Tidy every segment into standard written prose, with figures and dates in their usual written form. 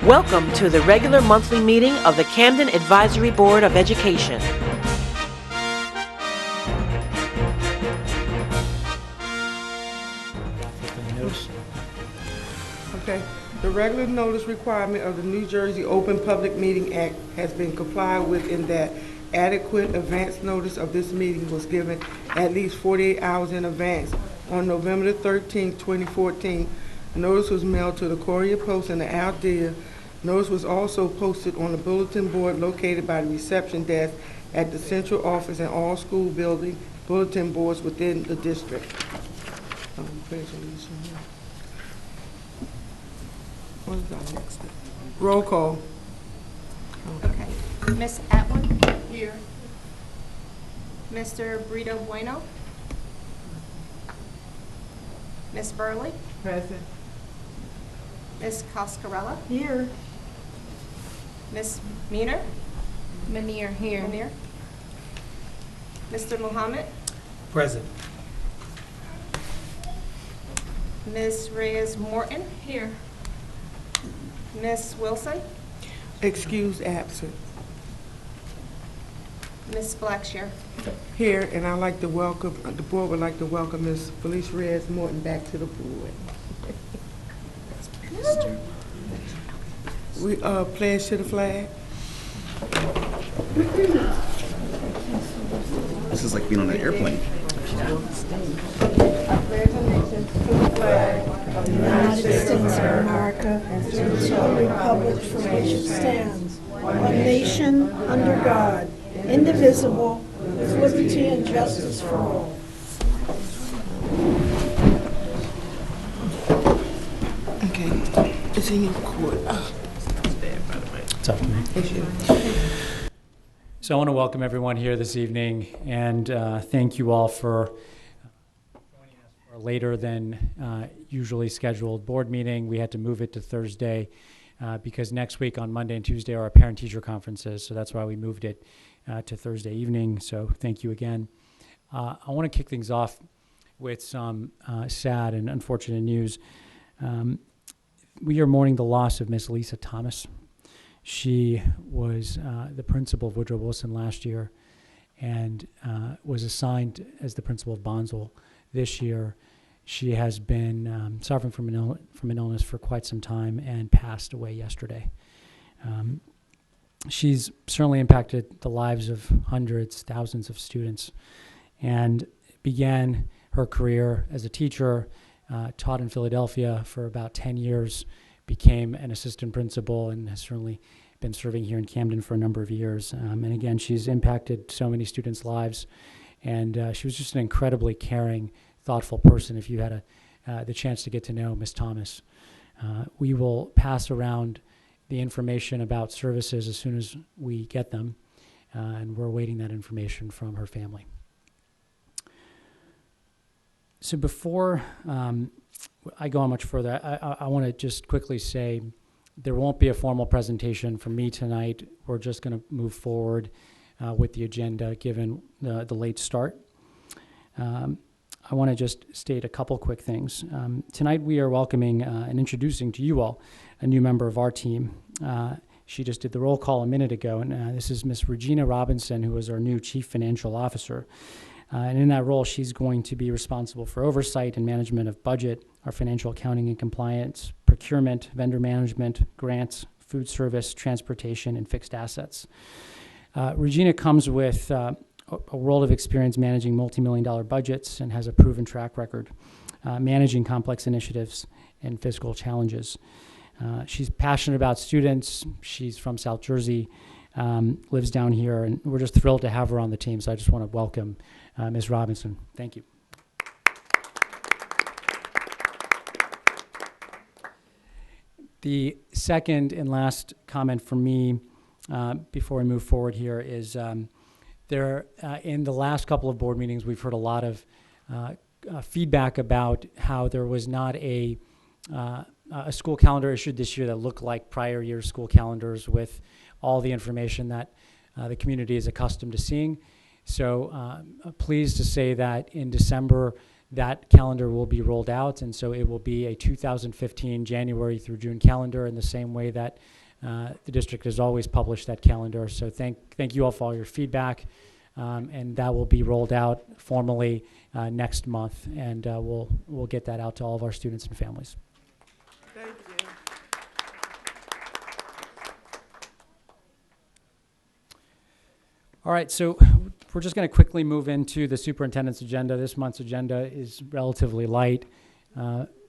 Welcome to the regular monthly meeting of the Camden Advisory Board of Education. Okay. The regular notice requirement of the New Jersey Open Public Meeting Act has been complied with in that adequate advance notice of this meeting was given at least 48 hours in advance. On November the 13th, 2014, notice was mailed to the Courier Post and the Aldea. Notice was also posted on the bulletin board located by the reception desk at the central office and all school building bulletin boards within the district. What is our next step? Roll call. Okay. Ms. Atwood? Here. Mr. Brito Bueno? Ms. Burley? Present. Ms. Coscarella? Here. Ms. Meaner? Manir here. Munir? Mr. Muhammad? Present. Ms. Reyes Morton? Here. Ms. Wilson? Excuse absent. Ms. Blackshear? Here, and I'd like to welcome, the board would like to welcome Ms. Felice Reyes Morton back to the board. We pledge to the flag. This is like being on an airplane. of the United States of America and to the republic for which it stands, one nation, under God, indivisible, with liberty and justice for all. Okay, it's in your court. It's up to me. So I want to welcome everyone here this evening and thank you all for joining us for a later than usually scheduled board meeting. We had to move it to Thursday because next week on Monday and Tuesday are our parent-teacher conferences, so that's why we moved it to Thursday evening, so thank you again. I want to kick things off with some sad and unfortunate news. We are mourning the loss of Miss Lisa Thomas. She was the principal of Woodrow Wilson last year and was assigned as the principal of Bonsall this year. She has been suffering from an illness for quite some time and passed away yesterday. She's certainly impacted the lives of hundreds, thousands of students, and began her career as a teacher, taught in Philadelphia for about 10 years, became an assistant principal, and has certainly been serving here in Camden for a number of years. And again, she's impacted so many students' lives, and she was just an incredibly caring, thoughtful person. If you had the chance to get to know Miss Thomas, we will pass around the information about services as soon as we get them, and we're awaiting that information from her family. So before I go on much further, I want to just quickly say there won't be a formal presentation from me tonight. We're just going to move forward with the agenda given the late start. I want to just state a couple quick things. Tonight we are welcoming and introducing to you all a new member of our team. She just did the roll call a minute ago, and this is Ms. Regina Robinson, who is our new Chief Financial Officer. And in that role, she's going to be responsible for oversight and management of budget, our financial accounting and compliance, procurement, vendor management, grants, food service, transportation, and fixed assets. Regina comes with a world of experience managing multi-million-dollar budgets and has a proven track record managing complex initiatives and fiscal challenges. She's passionate about students. She's from South Jersey, lives down here, and we're just thrilled to have her on the team. So I just want to welcome Ms. Robinson. Thank you. The second and last comment from me before we move forward here is in the last couple of board meetings, we've heard a lot of feedback about how there was not a school calendar issued this year that looked like prior year school calendars with all the information that the community is accustomed to seeing. So pleased to say that in December, that calendar will be rolled out, and so it will be a 2015 January through June calendar in the same way that the district has always published that calendar. So thank you all for all your feedback, and that will be rolled out formally next month, and we'll get that out to all of our students and families. Thank you. All right, so we're just going to quickly move into the superintendent's agenda. This month's agenda is relatively light.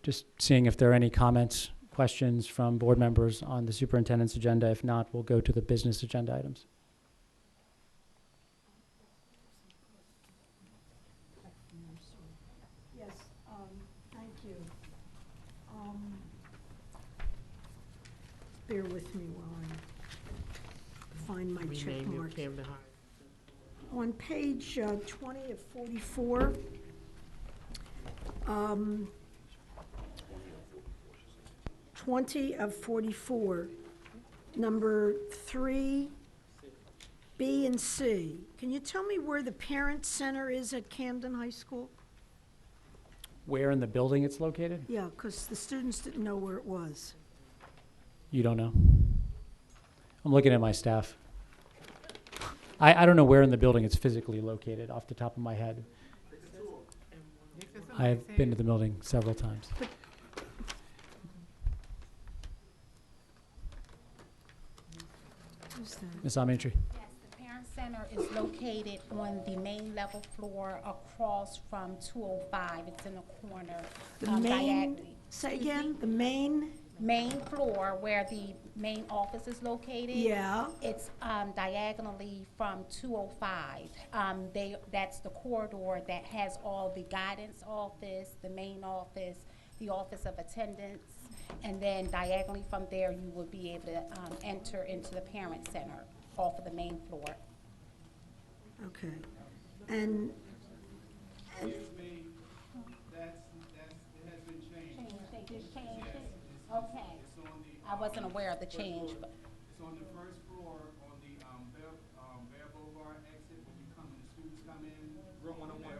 Just seeing if there are any comments, questions from board members on the superintendent's agenda. If not, we'll go to the business agenda items. Yes, thank you. Bear with me while I find my check marks. On page 20 of 44, 20 of 44, number 3, B and C. Can you tell me where the parent center is at Camden High School? Where in the building it's located? Yeah, because the students didn't know where it was. You don't know? I'm looking at my staff. I don't know where in the building it's physically located off the top of my head. I've been to the building several times. Who's that? Ms. Amitri? Yes, the parent center is located on the main level floor across from 205. It's in the corner. The main, diagonally. say again, the main, Main floor where the main office is located. yeah, It's diagonally from 205. That's the corridor that has all the guidance office, the main office, the office of attendance, and then diagonally from there, you will be able to enter into the parent center off of the main floor. okay. And, Excuse me, it has been changed. They just changed it? Okay. It's on the. I wasn't aware of the change, but. It's on the first floor on the, Bear Boulevard exit, when you come, when the students come in. Room 101.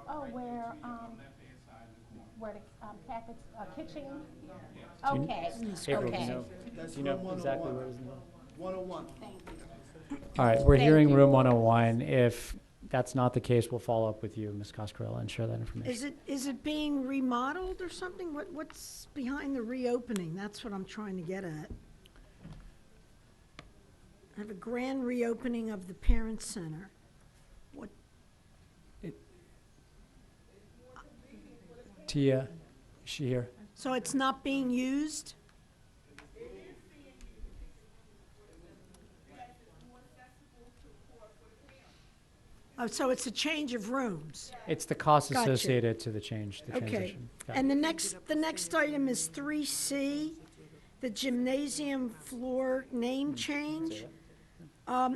Oh, where, Left-hand side of the corner. where the Catholic kitchen? Yeah. Okay, April, okay. do you know exactly where it is in the building? 101. Thank you. All right, we're Thank hearing you. room 101. If that's not the case, we'll follow up with you, Ms. Coscarella, and share that information. is it being remodeled or something? What's behind the reopening? That's what I'm trying to get at. I have a grand reopening of the parent center. What, Tia, is she here? so it's not being used? Oh, so it's a change of rooms. It's the cost Gotcha. associated to the change, the Okay. transition. Got it. And the next item is 3C, the gymnasium floor name change.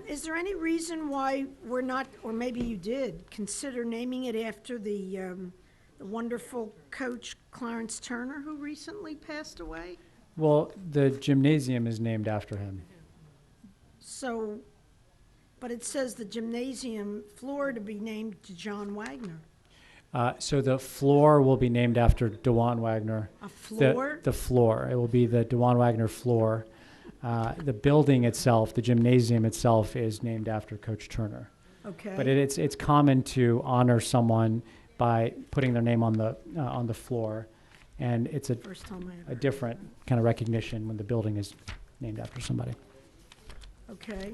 Is there any reason why we're not, or maybe you did, consider naming it after the wonderful coach Clarence Turner, who recently passed away? Well, the gymnasium is named after him. So, but it says the gymnasium floor to be named to John Wagner. So the floor will be named after DeJuan Wagner. A floor? The floor. It will be the DeJuan Wagner floor. The building itself, the gymnasium itself, is named after Coach Turner. Okay. But it's common to honor someone by putting their name on the floor, and it's First time I a ever. different kind of recognition when the building is named after somebody. Okay.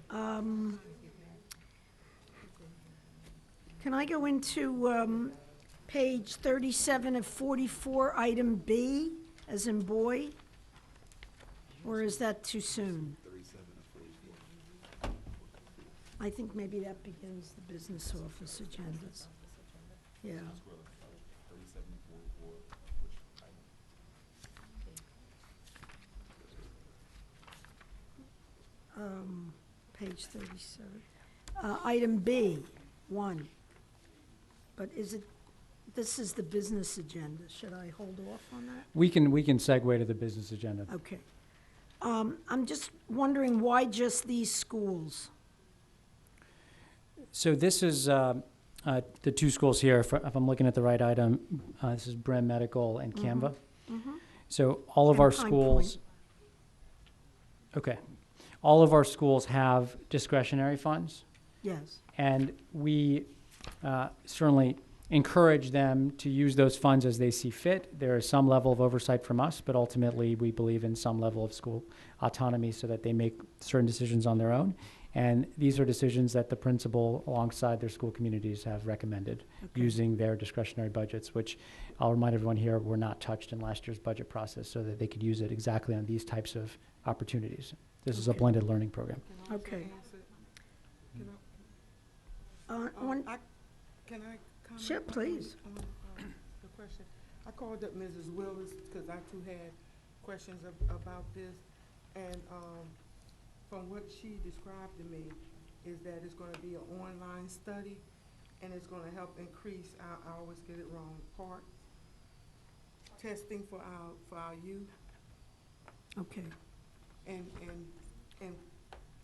Can I go into page 37 of 44, item B, as in boy? Or is that too soon? I think maybe that begins the business office agendas. Yeah. Page 37. Item B, 1. But is it, this is the business agenda. Should I hold off on that? We can segue to the business agenda. Okay. I'm just wondering why just these schools? So this is the two schools here, if I'm looking at the right item, this is Brim Medical and Canva. So all of And our Pine schools, okay, all of our schools have discretionary funds, Yes. and we certainly encourage them to use those funds as they see fit. There is some level of oversight from us, but ultimately we believe in some level of school autonomy so that they make certain decisions on their own. And these are decisions that the principal, alongside their school communities, have recommended using their discretionary budgets, which I'll remind everyone here were not touched in last year's budget process so that they could use it exactly on these types of opportunities. This is a Okay. blended learning program. Can I also Okay. answer- Can can I comment? Sure, please. On the question? I called up Mrs. Willis because I too had questions about this. And from what she described to me is that it's going to be an online study and it's going to help increase, I always get it wrong, PART testing for our youth. Okay. And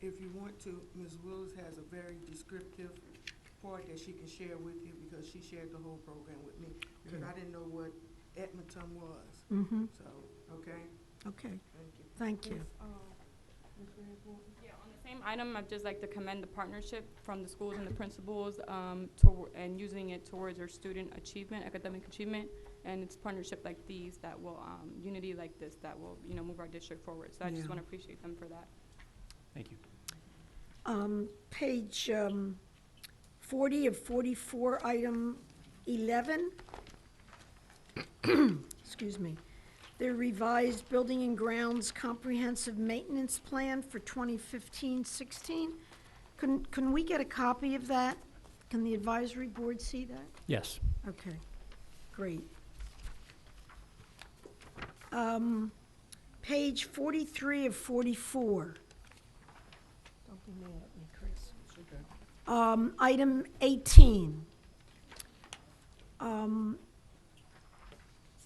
if you want to, Ms. Willis has a very descriptive part that she can share with you because she shared the whole program with me. Because I didn't know what Edmonton was. Mm-hmm. So, okay, Okay. thank you. Thank you. Ms. Reyes-Morton? Yeah, on the same item, I'd just like to commend the partnership from the schools and the principals, and using it towards our student achievement, academic achievement. And it's partnership like these that will, unity like this, that will, move our district forward. So I just Yeah. want to appreciate them for that. Thank you. Page 40 of 44, item 11. Excuse me. The revised Building and Grounds Comprehensive Maintenance Plan for 2015-16. Can we get a copy of that? Can the advisory board see that? Yes. Okay, great. Page 43 of 44. Don't be mad at me, Chris. Item 18.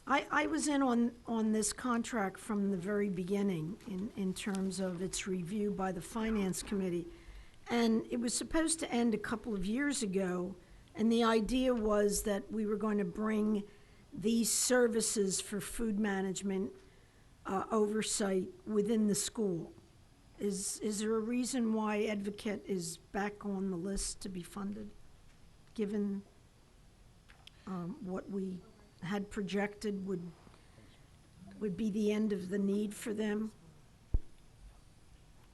I was in on this contract from the very beginning in terms of its review by the Finance Committee. And it was supposed to end a couple of years ago, and the idea was that we were going to bring these services for food management oversight within the school. Is there a reason why Advocate is back on the list to be funded, given what we had projected would be the end of the need for them?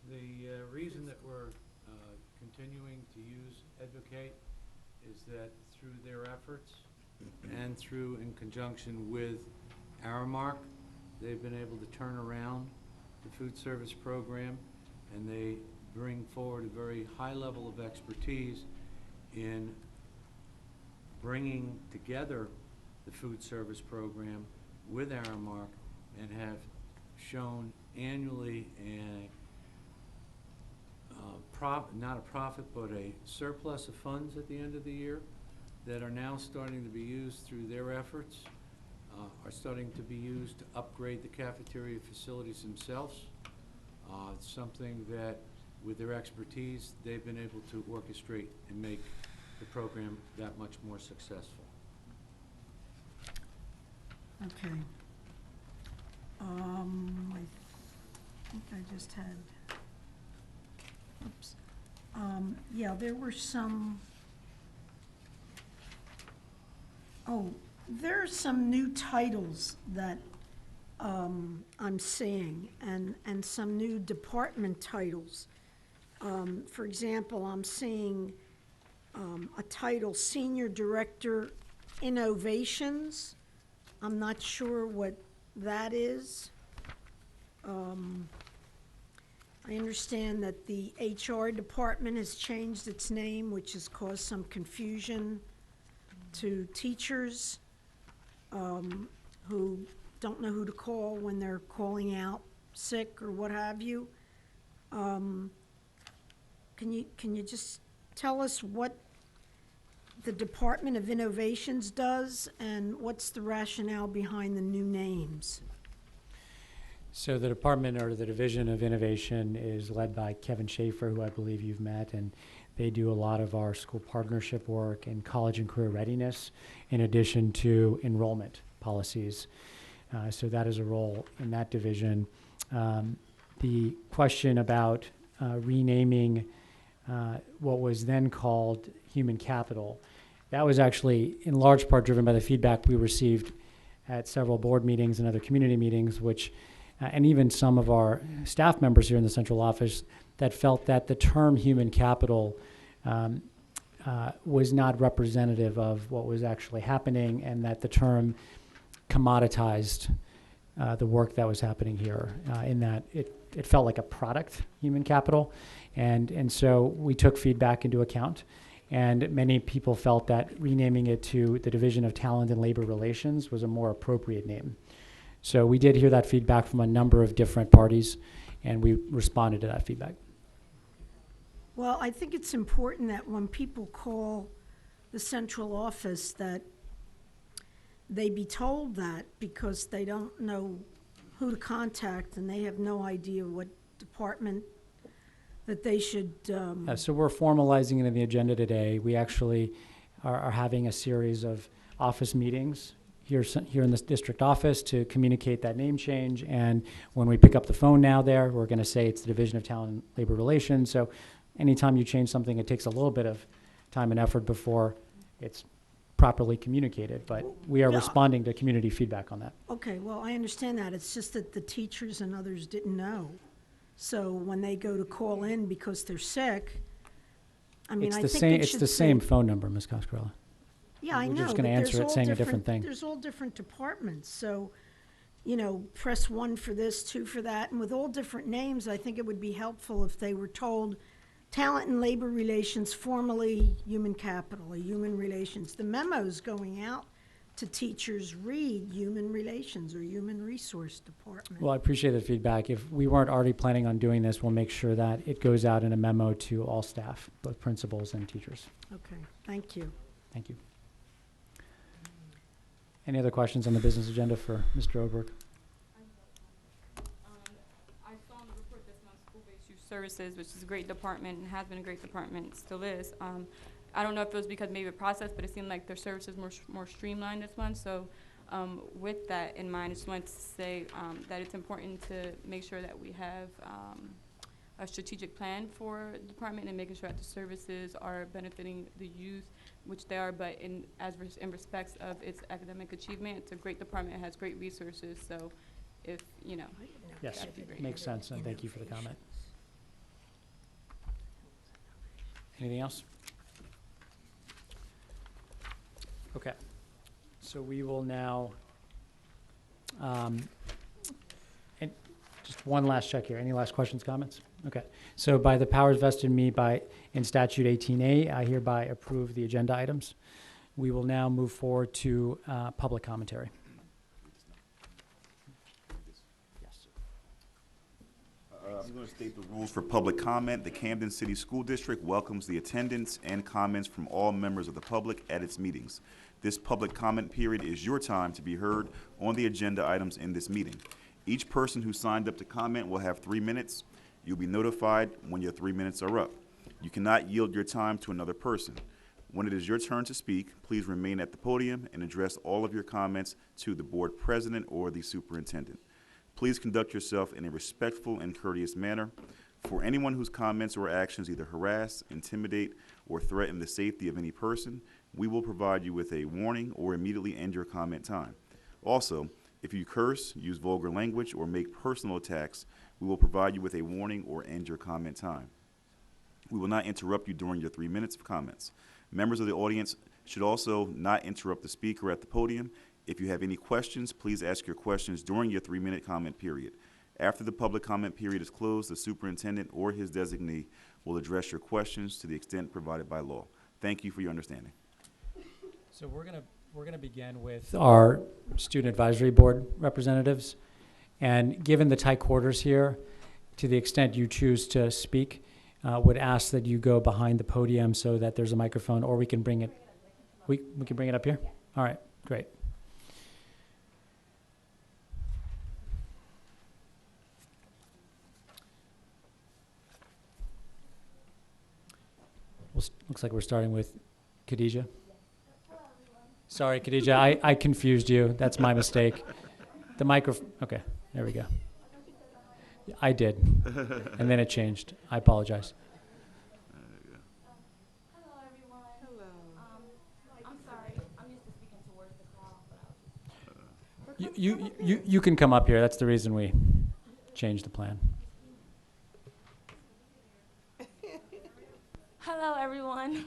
The reason that we're continuing to use Advocate is that through their efforts and through in conjunction with Aramark, they've been able to turn around the food service program, and they bring forward a very high level of expertise in bringing together the food service program with Aramark, and have shown annually not a profit, but a surplus of funds at the end of the year that are now starting to be used through their efforts, are starting to be used to upgrade the cafeteria facilities themselves. It's something that, with their expertise, they've been able to orchestrate and make the program that much more successful. Okay. I think I just had, oops. Yeah, there were some, there are some new titles that I'm seeing, and some new department titles. For example, I'm seeing a title, Senior Director Innovations. I'm not sure what that is. I understand that the HR department has changed its name, which has caused some confusion to teachers who don't know who to call when they're calling out sick or what have you. Can you just tell us what the Department of Innovations does, and what's the rationale behind the new names? So the department, or the Division of Innovation, is led by Kevin Schaefer, who I believe you've met, and They do a lot of our school partnership work and college and career readiness, in addition to enrollment policies. So that is a role in that division. The question about renaming what was then called human capital, that was actually in large part driven by the feedback we received at several board meetings and other community meetings, which, and even some of our staff members here in the central office that felt that the term human capital was not representative of what was actually happening, and that the term commoditized the work that was happening here, in that it felt like a product, human capital. And so we took feedback into account, and many people felt that renaming it to the Division of Talent and Labor Relations was a more appropriate name. So we did hear that feedback from a number of different parties, and we responded to that feedback. Well, I think it's important that when people call the central office that they be told that, because they don't know who to contact and they have no idea what department that they should. So we're formalizing it in the agenda today. We actually are having a series of office meetings here in this district office to communicate that name change. And when we pick up the phone now there, we're going to say it's the Division of Talent and Labor Relations. So anytime you change something, it takes a little bit of time and effort before it's properly communicated. But we are responding to community feedback on that. Okay, well, I understand that. It's just that the teachers and others didn't know. So when they go to call in because they're sick, I mean, It's I the think same. it It's should the say- same phone number, Ms. Coscarella. Yeah, I know. We're just but gonna answer there's it all saying a different thing. There's all different departments, so, you know, press 1 for this, 2 for that, and with all different names, I think it would be helpful if they were told Talent and Labor Relations, formerly Human Capital or Human Relations. The memos going out to teachers read Human Relations or Human Resource Department. Well, I appreciate the feedback. If we weren't already planning on doing this, we'll make sure that it goes out in a memo to all staff, both principals and teachers. Okay, thank you. Thank you. Any other questions on the business agenda for Mr. Oberg? I saw in the report this month, School-Based Youth Services, which is a great department and has been a great department, still is. I don't know if it was because maybe a process, but it seemed like their services more streamlined this month. So with that in mind, I just wanted to say that it's important to make sure that we have a strategic plan for the department and making sure that the services are benefiting the youth, which they are, but in respects of its academic achievement. It's a great department, it has great resources, so if, you know, Yes, that'd be great. makes sense, and thank you for the comment. Anything else? Okay, so we will now, and just one last check here. Any last questions, comments? Okay, so by the powers vested in me in statute 18A, I hereby approve the agenda items. We will now move forward to public commentary. Yes. I'm going to state the rules for public comment. The Camden City School District welcomes the attendance and comments from all members of the public at its meetings. This public comment period is your time to be heard on the agenda items in this meeting. Each person who signed up to comment will have 3 minutes. You'll be notified when your 3 minutes are up. You cannot yield your time to another person. When it is your turn to speak, please remain at the podium and address all of your comments to the board president or the superintendent. Please conduct yourself in a respectful and courteous manner. For anyone whose comments or actions either harass, intimidate, or threaten the safety of any person, we will provide you with a warning or immediately end your comment time. Also, if you curse, use vulgar language, or make personal attacks, we will provide you with a warning or end your comment time. We will not interrupt you during your 3 minutes of comments. Members of the audience should also not interrupt the speaker at the podium. If you have any questions, please ask your questions during your 3-minute comment period. After the public comment period is closed, the superintendent or his designee will address your questions to the extent provided by law. Thank you for your understanding. So we're gonna begin with our student advisory board representatives, and given the tight quarters here, to the extent you choose to speak, would ask that you go behind the podium so that there's a microphone, or we can bring it. We can bring it up here. All right, great. Looks like we're starting with Khadijah. Sorry, Khadijah, I confused you. That's my mistake. The microphone, okay, there we go. I did, and then it changed. I apologize. Hello, everyone. Hello. I'm sorry. I'm used to speaking towards the crowd, but You can come up here. That's the reason we changed the plan. Hello, everyone.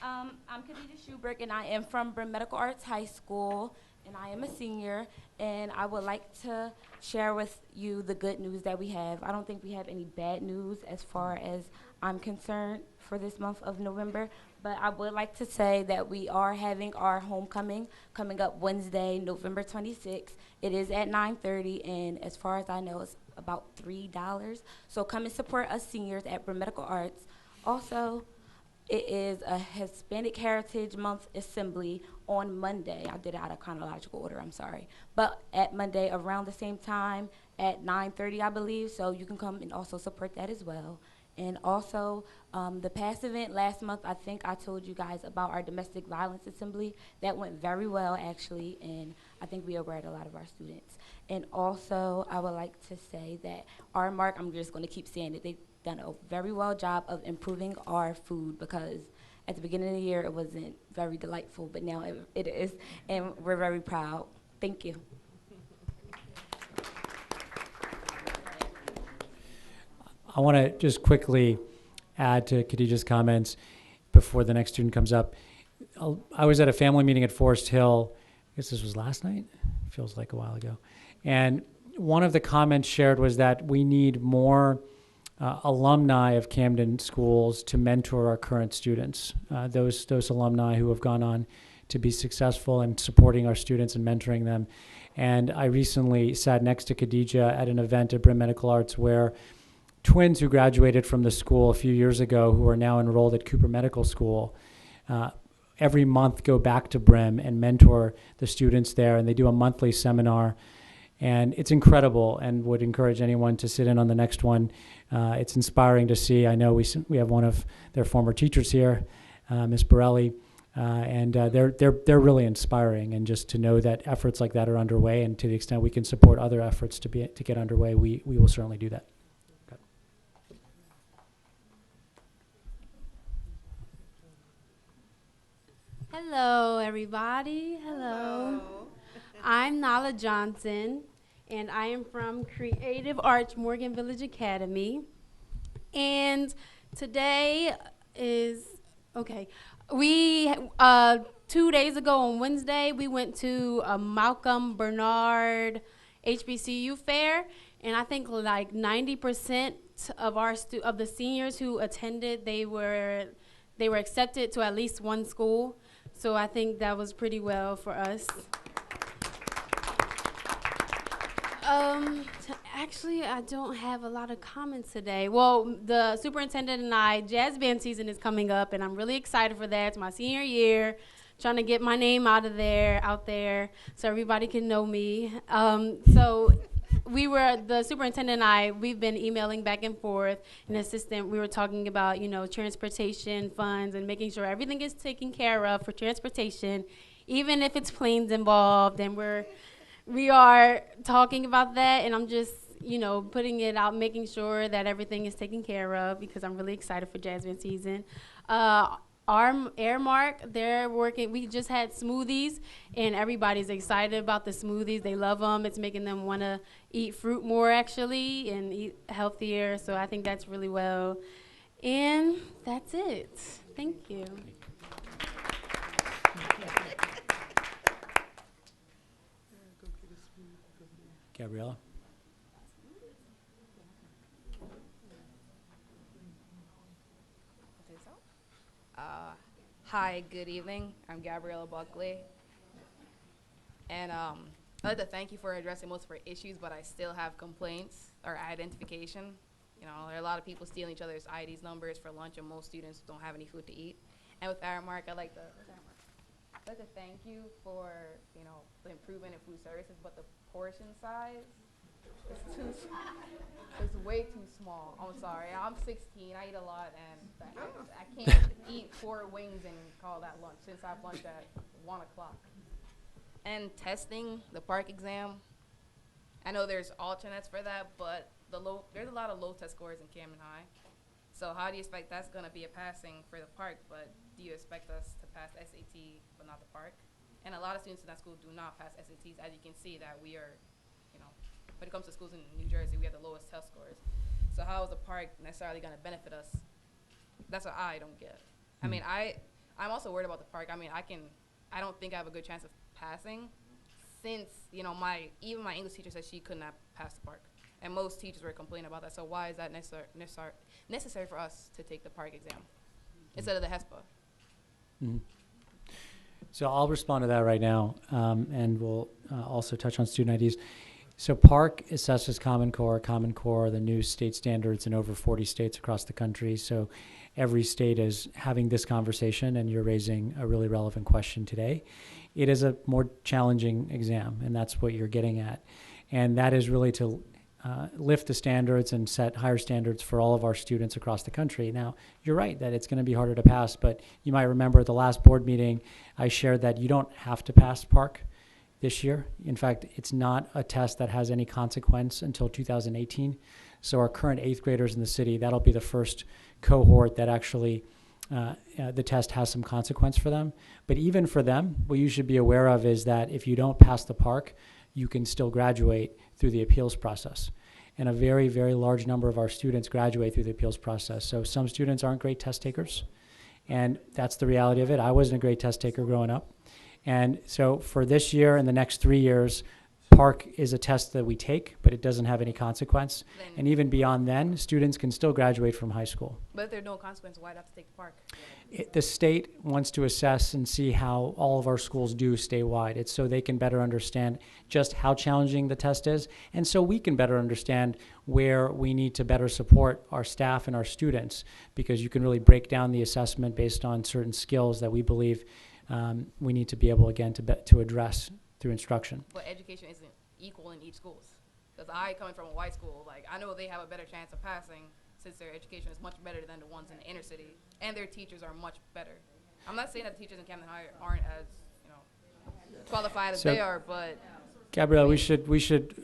I'm Khadijah Schuberg, and I am from Brim Medical Arts High School, and I am a senior, and I would like to share with you the good news that we have. I don't think we have any bad news as far as I'm concerned for this month of November, but I would like to say that we are having our homecoming coming up Wednesday, November 26th. It is at 9:30, and as far as I know, it's about $3. So come and support us seniors at Brim Medical Arts. Also, it is a Hispanic Heritage Month assembly on Monday. I did it out of chronological order, I'm sorry. But at Monday around the same time at 9:30, I believe, so you can come and also support that as well. And also, the past event last month, I think I told you guys about our domestic violence assembly. That went very well, actually, and I think we aware a lot of our students. And also, I would like to say that our mark, I'm just going to keep saying it, they've done a very well job of improving our food, because at the beginning of the year, it wasn't very delightful, but now it is, and we're very proud. Thank you. I want to just quickly add to Khadijah's comments before the next student comes up. I was at a family meeting at Forest Hill. I guess this was last night. Feels like a while ago. And one of the comments shared was that we need more alumni of Camden schools to mentor our current students. Those alumni who have gone on to be successful in supporting our students and mentoring them. And I recently sat next to Khadijah at an event at Brim Medical Arts where twins who graduated from the school a few years ago who are now enrolled at Cooper Medical School every month go back to Brim and mentor the students there, and they do a monthly seminar. And it's incredible, and would encourage anyone to sit in on the next one. It's inspiring to see. I know we have one of their former teachers here, Ms. Borelli, and they're really inspiring. And just to know that efforts like that are underway, and to the extent we can support other efforts to get underway, we will certainly do that. Okay. Hello, everybody. Hello. I'm Nala Johnson, and I am from Creative Arts Morgan Village Academy. And today is, okay, we, 2 days ago on Wednesday, we went to a Malcolm Bernard HBCU fair, and I think like 90% of of the seniors who attended, they were accepted to at least one school. So I think that was pretty well for us. Actually, I don't have a lot of comments today. Well, the superintendent and I, jazz band season is coming up, and I'm really excited for that. It's my senior year, trying to get my name out there, so everybody can know me. So the superintendent and I, we've been emailing back and forth. An assistant, we were talking about, transportation funds and making sure everything is taken care of for transportation, even if it's planes involved. And we are talking about that, and I'm just, putting it out, making sure that everything is taken care of, because I'm really excited for jazz band season. Airmark, they're working. We just had smoothies, and everybody's excited about the smoothies. They love them. It's making them want to eat fruit more, actually, and eat healthier. So I think that's really well. And that's it. Thank you. Gabriella? Hi, good evening. I'm Gabriella Buckley. And I'd like to thank you for addressing most of our issues, but I still have complaints or identification. There are a lot of people stealing each other's IDs numbers for lunch, and most students don't have any food to eat. And with Aramark, I'd like to thank you for, the improvement in food services, but the portion size It's way too small. I'm sorry. I'm 16. I eat a lot, and I can't eat 4 wings and call that lunch since I have lunch at 1 o'clock. And testing, the park exam, I know there's alternates for that, but there's a lot of low test scores in Camden High. So how do you expect that's going to be a passing for the park, but do you expect us to pass SAT but not the park? And a lot of students in that school do not pass SATs. As you can see that we are, when it comes to schools in New Jersey, we have the lowest test scores. So how is the park necessarily going to benefit us? That's what I don't get. I mean, I'm also worried about the park. I mean, I don't think I have a good chance of passing since, even my English teacher said she could not pass the park. And most teachers were complaining about that. So why is that necessary for us to take the park exam instead of the HESPA? Mhm. So I'll respond to that right now, and we'll also touch on student IDs. So PARC assesses Common Core. Common Core are the new state standards in over 40 states across the country. So every state is having this conversation, and you're raising a really relevant question today. It is a more challenging exam, and that's what you're getting at. And that is really to lift the standards and set higher standards for all of our students across the country. Now, you're right that it's going to be harder to pass, but you might remember at the last board meeting, I shared that you don't have to pass PARC this year. In fact, it's not a test that has any consequence until 2018. So our current 8th graders in the city, that'll be the first cohort that actually the test has some consequence for them. But even for them, what you should be aware of is that if you don't pass the PARC, you can still graduate through the appeals process. And a very, very large number of our students graduate through the appeals process. So some students aren't great test takers, and that's the reality of it. I wasn't a great test taker growing up. And so for this year and the next 3 years, PARC is a test that we take, but it doesn't have any consequence. And even beyond then, students can still graduate from high school. But if there's no consequence, why do I have to take the park? The state wants to assess and see how all of our schools do statewide. It's so they can better understand just how challenging the test is, and so we can better understand where we need to better support our staff and our students, because you can really break down the assessment based on certain skills that we believe we need to be able, again, to address through instruction. But education isn't equal in each school. Because coming from a white school, I know they have a better chance of passing since their education is much better than the ones in the inner city, and their teachers are much better. I'm not saying that the teachers in Camden High aren't as, qualified as they are, but Gabrielle, we should.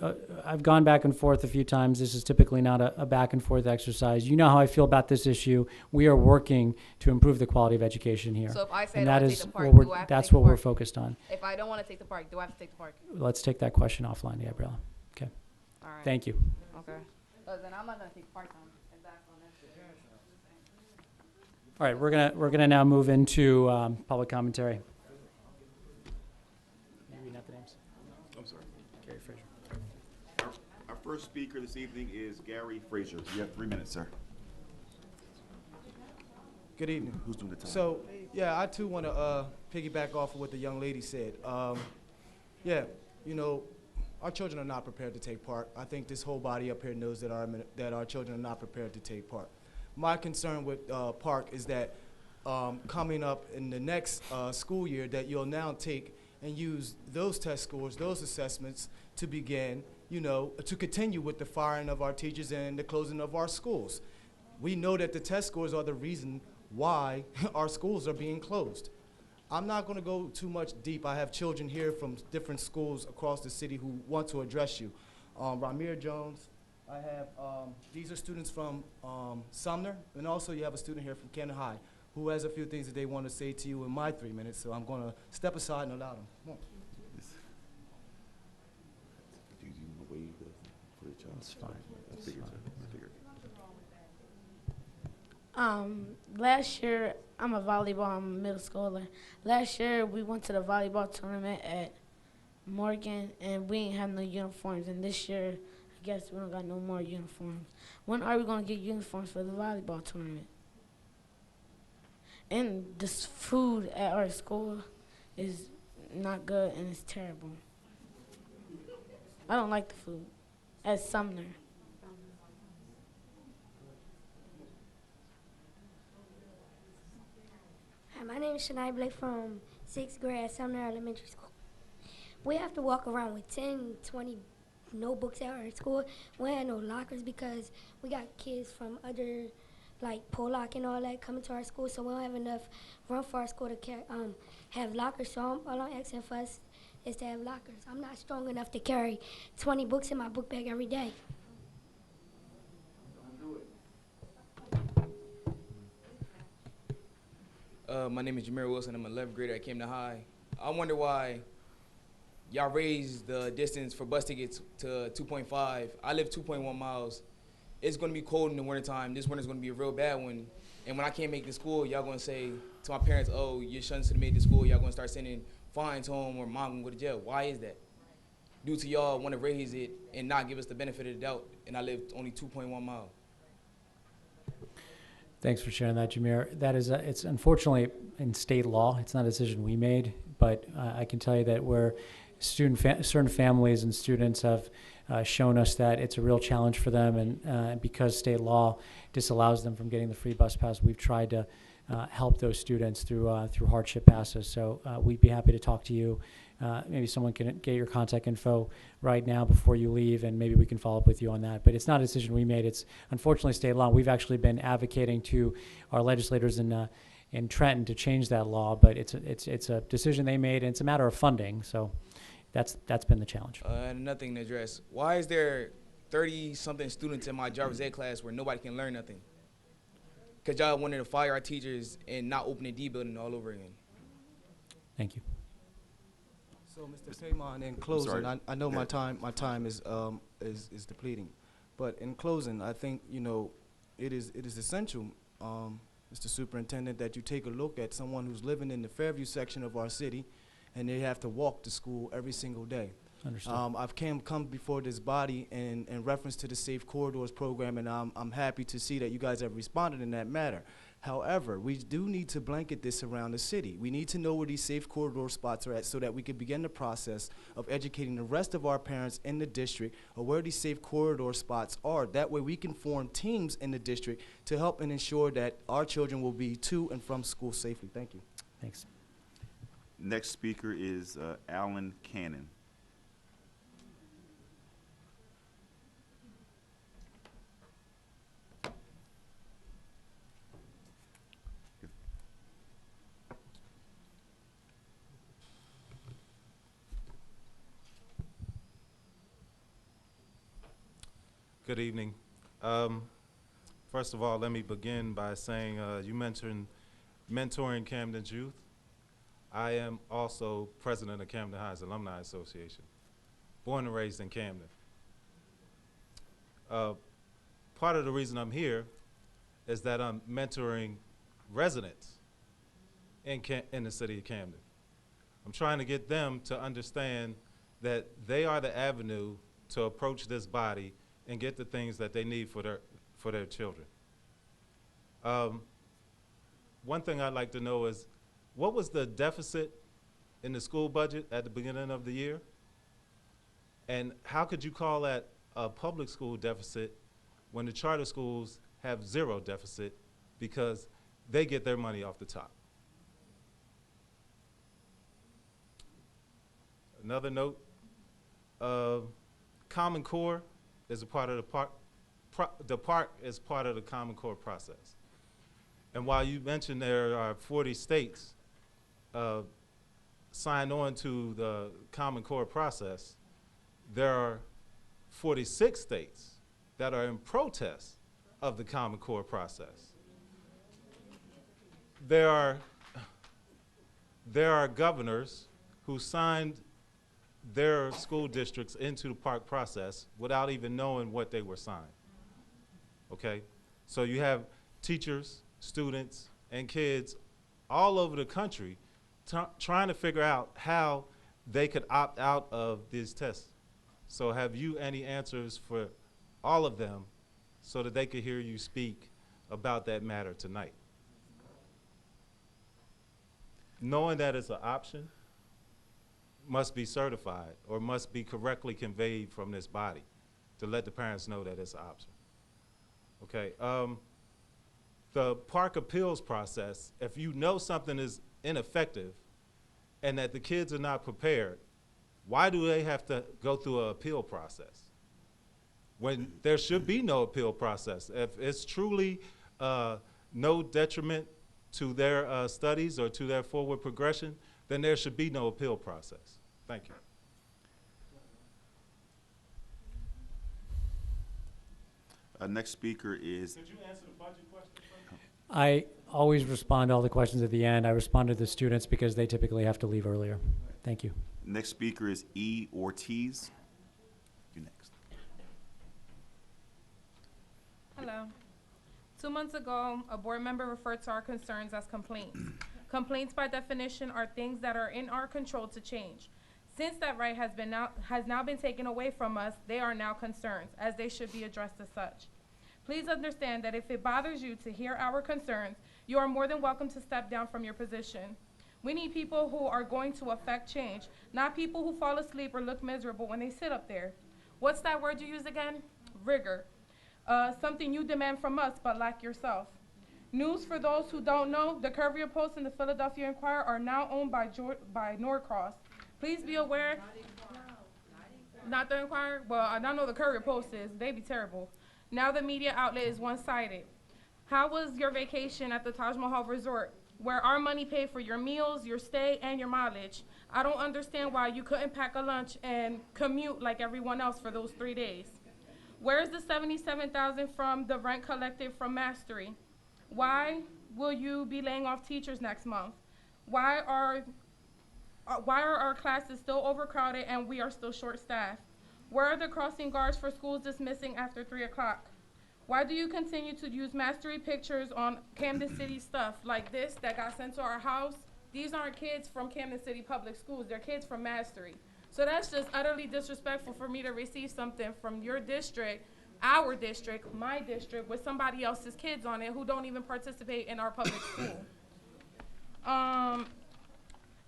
I've gone back and forth a few times. This is typically not a back and forth exercise. You know how I feel about this issue. We are working to improve the quality of education here. So if I say and I that don't is take the park, what do I have to that's take the what we're park? focused on. If I don't want to take the park, do I have to take the park? Let's take that question offline, Gabriella. Okay. All right. Thank you. Okay. Then I'm not going to take the park on. If that's on this. All right, we're gonna now move into public commentary. Maybe not the names. I'm sorry. Gary Fraser. Our first speaker this evening is Gary Fraser. You have 3 minutes, sir. Good evening. Who's doing the time? So, yeah, I too want to piggyback off of what the young lady said. Yeah, our children are not prepared to take part. I think this whole body up here knows that our children are not prepared to take part. My concern with PARC is that coming up in the next school year, that you'll now take and use those test scores, those assessments to begin, to continue with the firing of our teachers and the closing of our schools. We know that the test scores are the reason why our schools are being closed. I'm not going to go too much deep. I have children here from different schools across the city who want to address you. Ramir Jones, I have, these are students from Sumner, and also you have a student here from Camden High who has a few things that they want to say to you in my 3 minutes, so I'm going to step aside and allow them. Come on. That's fine. Last year, I'm a volleyball, I'm a middle schooler. Last year, we went to the volleyball tournament at Morgan, and we ain't have no uniforms. And this year, I guess we don't got no more uniforms. When are we going to get uniforms for the volleyball tournament? And this food at our school is not good, and it's terrible. I don't like the food at Sumner. Hi, my name is Shania Blake from 6th grade at Sumner Elementary School. We have to walk around with 10, 20 no books at our school. We had no lockers because we got kids from other, like Pollock and all that, coming to our school, so we don't have enough room for our school to have lockers. So all I'm asking for us is to have lockers. I'm not strong enough to carry 20 books in my book bag every day. My name is Jameer Wilson. I'm an 11th grader at Camden High. I wonder why y'all raised the distance for bus tickets to 2.5. I live 2.1 miles. It's going to be cold in the wintertime. This winter's going to be a real bad one. And when I can't make the school, y'all going to say to my parents, oh, your son should have made the school. Y'all going to start sending fines home or mom going to go to jail. Why is that? Due to y'all want to raise it and not give us the benefit of the doubt, and I live only 2.1 miles. Thanks for sharing that, Jameer. That is, it's unfortunately in state law. It's not a decision we made, but I can tell you that where certain families and students have shown us that it's a real challenge for them, and because state law disallows them from getting the free bus pass, we've tried to help those students through hardship passes. So we'd be happy to talk to you. Maybe someone can get your contact info right now before you leave, and maybe we can follow up with you on that. But it's not a decision we made. It's unfortunately state law. We've actually been advocating to our legislators in Trenton to change that law, but it's a decision they made, and it's a matter of funding. So that's been the challenge. Nothing to address. Why is there 30-something students in my driver's ed class where nobody can learn nothing? Because y'all wanted to fire our teachers and not open the D building all over again. Thank you. So, Mr. Paymon, in closing, I know my time is depleting, but in closing, I think it is essential, Mr. Superintendent, that you take a look at someone who's living in the Fairview section of our city, and they have to walk to school every single day. Understood. I've come before this body in reference to the Safe Corridors program, and I'm happy to see that you guys have responded in that matter. However, we do need to blanket this around the city. We need to know where these safe corridor spots are at so that we can begin the process of educating the rest of our parents in the district of where these safe corridor spots are. That way we can form teams in the district to help and ensure that our children will be to and from school safely. Thank you. Thanks. Next speaker is Alan Cannon. Good evening. First of all, let me begin by saying you mentioned mentoring Camden's youth. I am also president of Camden High's Alumni Association, born and raised in Camden. Part of the reason I'm here is that I'm mentoring residents in the city of Camden. I'm trying to get them to understand that they are the avenue to approach this body and get the things that they need for their children. One thing I'd like to know is, what was the deficit in the school budget at the beginning of the year? And how could you call that a public school deficit when the charter schools have zero deficit because they get their money off the top? Another note, Common Core is a part of the park. The park is part of the Common Core process. And while you mentioned there are 40 states signed on to the Common Core process, there are 46 states that are in protest of the Common Core process. There are governors who signed their school districts into the park process without even knowing what they were signed. Okay? So you have teachers, students, and kids all over the country trying to figure out how they could opt out of these tests. So have you any answers for all of them so that they could hear you speak about that matter tonight? Knowing that it's an option must be certified or must be correctly conveyed from this body to let the parents know that it's an option. Okay, the park appeals process, if you know something is ineffective and that the kids are not prepared, why do they have to go through an appeal process? when there should be no appeal process. If it's truly no detriment to their studies or to their forward progression, then there should be no appeal process. Thank you. Next speaker is. Could you answer the budget question first? I always respond to all the questions at the end. I respond to the students because they typically have to leave earlier. Thank you. Next speaker is E. Ortiz. You next. Hello. 2 months ago, a board member referred to our concerns as complaints. Complaints, by definition, are things that are in our control to change. Since that right has now been taken away from us, they are now concerns, as they should be addressed as such. Please understand that if it bothers you to hear our concerns, you are more than welcome to step down from your position. We need people who are going to affect change, not people who fall asleep or look miserable when they sit up there. What's that word you use again? Rigor. Something you demand from us but lack yourself. News for those who don't know, the Courier Post and the Philadelphia Inquirer are now owned by Norcross. Please be aware. Not the Inquirer? Well, I don't know the Courier Post is. They be terrible. Now the media outlet is one-sided. How was your vacation at the Taj Mahal Resort, where our money paid for your meals, your stay, and your mileage? I don't understand why you couldn't pack a lunch and commute like everyone else for those 3 days. Where's the $77,000 from the rent collected from Mastery? Why will you be laying off teachers next month? Why are our classes still overcrowded and we are still short-staffed? Where are the crossing guards for schools dismissing after 3 o'clock? Why do you continue to use Mastery pictures on Camden City stuff like this that got sent to our house? These aren't kids from Camden City Public Schools, they're kids from Mastery. So that's just utterly disrespectful for me to receive something from your district, our district, my district, with somebody else's kids on it who don't even participate in our public school.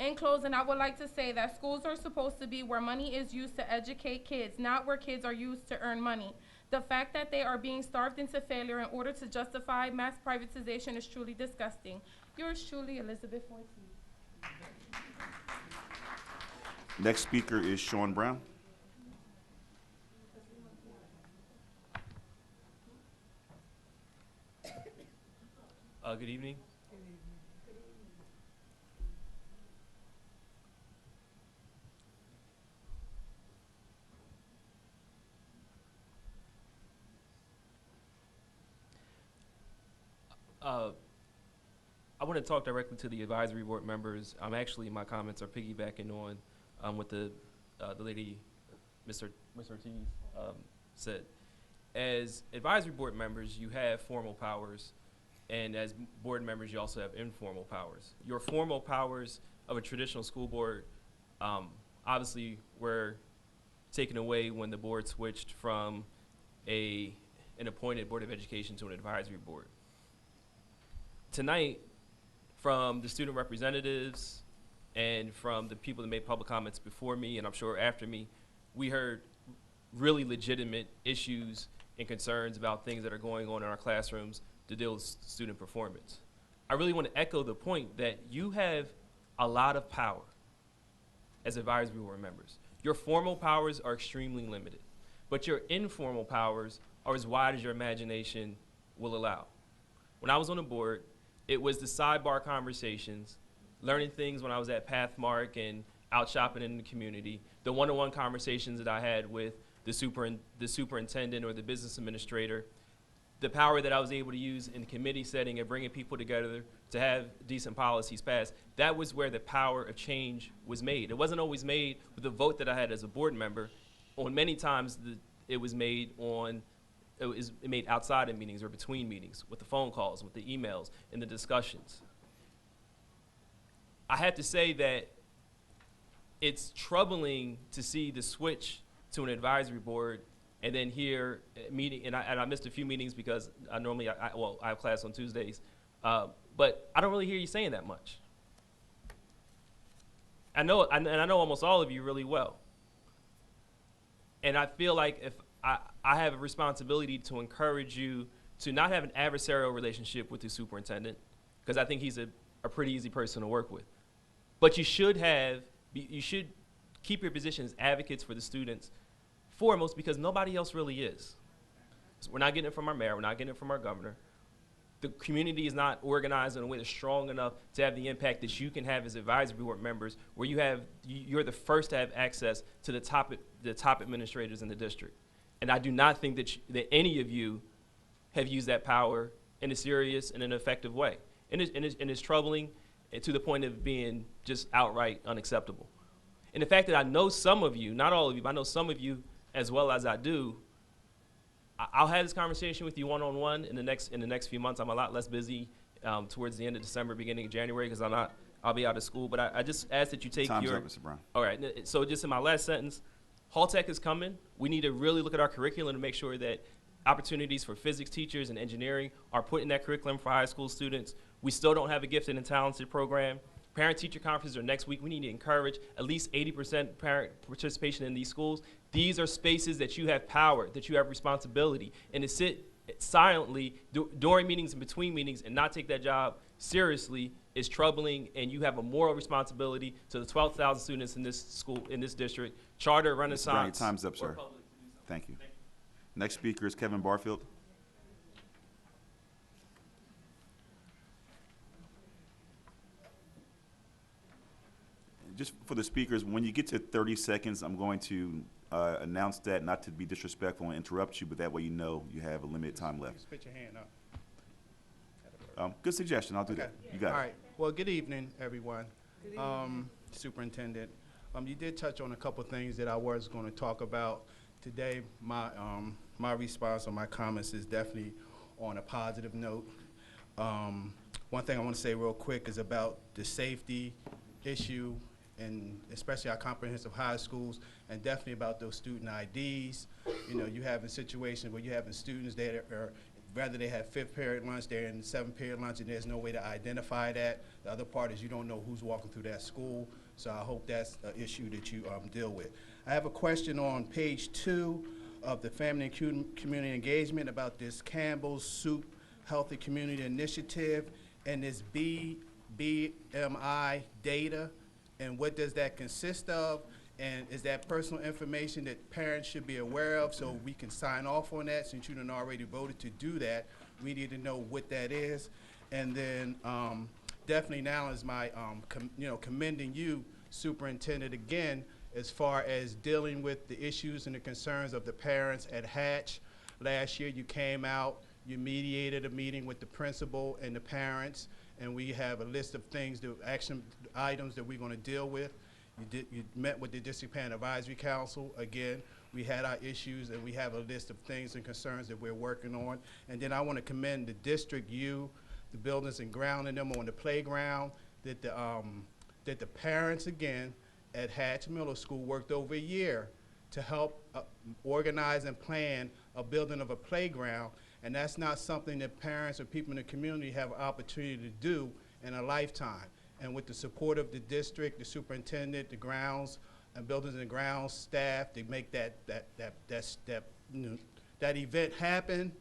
In closing, I would like to say that schools are supposed to be where money is used to educate kids, not where kids are used to earn money. The fact that they are being starved into failure in order to justify mass privatization is truly disgusting. Yours truly, Elizabeth Ortiz. Next speaker is Sean Brown. Good evening. I want to talk directly to the advisory board members. Actually, my comments are piggybacking on what the lady, Ms. Ortiz, said. As advisory board members, you have formal powers, and as board members, you also have informal powers. Your formal powers of a traditional school board, obviously, were taken away when the board switched from an appointed board of education to an advisory board. Tonight, from the student representatives and from the people that made public comments before me, and I'm sure after me, we heard really legitimate issues and concerns about things that are going on in our classrooms to deal with student performance. I really want to echo the point that you have a lot of power as advisory board members. Your formal powers are extremely limited, but your informal powers are as wide as your imagination will allow. When I was on the board, it was the sidebar conversations, learning things when I was at Pathmark and out shopping in the community, the one-on-one conversations that I had with the superintendent or the business administrator, the power that I was able to use in the committee setting and bringing people together to have decent policies passed. That was where the power of change was made. It wasn't always made with the vote that I had as a board member. On many times, it was made outside of meetings or between meetings, with the phone calls, with the emails, and the discussions. I have to say that it's troubling to see the switch to an advisory board and then hear a meeting, and I missed a few meetings because I have class on Tuesdays, but I don't really hear you saying that much. I know almost all of you really well. And I feel like if I have a responsibility to encourage you to not have an adversarial relationship with the superintendent, because I think he's a pretty easy person to work with. But you should keep your position as advocates for the students foremost, because nobody else really is. So we're not getting it from our mayor. We're not getting it from our governor. The community is not organized in a way that's strong enough to have the impact that you can have as advisory board members, where you're the first to have access to the top administrators in the district. And I do not think that any of you have used that power in a serious and an effective way. And it's troubling to the point of being just outright unacceptable. And the fact that I know some of you, not all of you, but I know some of you as well as I do, I'll have this conversation with you one-on-one in the next few months. I'm a lot less busy towards the end of December, beginning of January, because I'll be out of school. But I just ask that you take Time's up, Mr. Brown. All right. So just in my last sentence, Haltech is coming. We need to really look at our curriculum to make sure that opportunities for physics teachers and engineering are put in that curriculum for high school students. We still don't have a gifted and talented program. Parent-teacher conferences are next week. We need to encourage at least 80% parent participation in these schools. These are spaces that you have power, that you have responsibility. And to sit silently during meetings and between meetings and not take that job seriously is troubling, and you have a moral responsibility to the 12,000 students in this school, in this district. Charter, Renaissance. Mr. Brown, your time's up, sir. Thank you. Next speaker is Kevin Barfield. Just for the speakers, when you get to 30 seconds, I'm going to announce that, not to be disrespectful and interrupt you, but that way you know you have a limited time left. Just put your hand up. Good suggestion. I'll do that. You got it. All right. Well, good evening, everyone. Superintendent, you did touch on a couple things that I was going to talk about today. My response or my comments is definitely on a positive note. One thing I want to say real quick is about the safety issue, and especially our comprehensive high schools, and definitely about those student IDs. You know, you have a situation where you having students that are, rather they have 5th period lunch, they're in 7th period lunch, and there's no way to identify that. The other part is you don't know who's walking through that school, so I hope that's an issue that you deal with. I have a question on page 2 of the Family and Community Engagement about this Campbell's Soup Healthy Community Initiative and this BMI data, and what does that consist of? And is that personal information that parents should be aware of so we can sign off on that? Since you done already voted to do that, we need to know what that is. And then definitely now is my commending you, Superintendent, again, as far as dealing with the issues and the concerns of the parents at Hatch. Last year you came out, you mediated a meeting with the principal and the parents, and we have a list of things, the action items that we're going to deal with. You met with the District Parent Advisory Council. Again, we had our issues, and we have a list of things and concerns that we're working on. And then I want to commend the district, the buildings and ground and them on the playground, that the parents, again, at Hatch Middle School worked over a year to help organize and plan a building of a playground. And that's not something that parents or people in the community have an opportunity to do in a lifetime. And with the support of the district, the superintendent, the grounds and buildings and grounds staff, to make that event happen,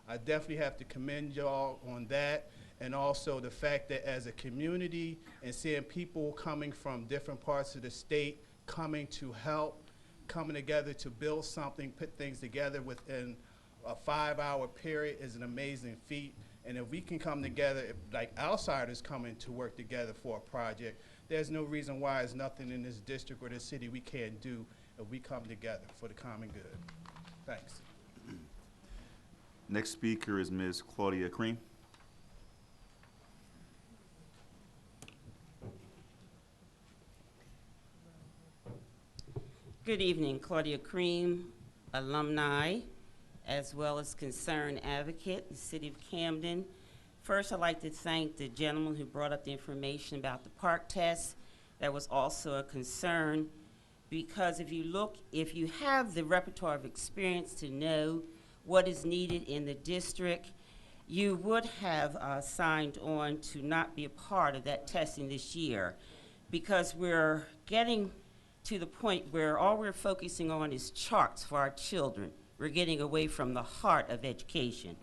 I definitely have to commend y'all on that. And also the fact that as a community and seeing people coming from different parts of the state coming to help, coming together to build something, put things together within a 5-hour period is an amazing feat. And if we can come together, like outsiders coming to work together for a project, there's no reason why there's nothing in this district or this city we can't do if we come together for the common good. Thanks. Next speaker is Ms. Claudia Cream. Good evening, Claudia Cream, alumni, as well as concerned advocate, the City of Camden. First, I'd like to thank the gentleman who brought up the information about the park test. That was also a concern, because if you have the repertoire of experience to know what is needed in the district, you would have signed on to not be a part of that testing this year, because we're getting to the point where all we're focusing on is charts for our children. We're getting away from the heart of education.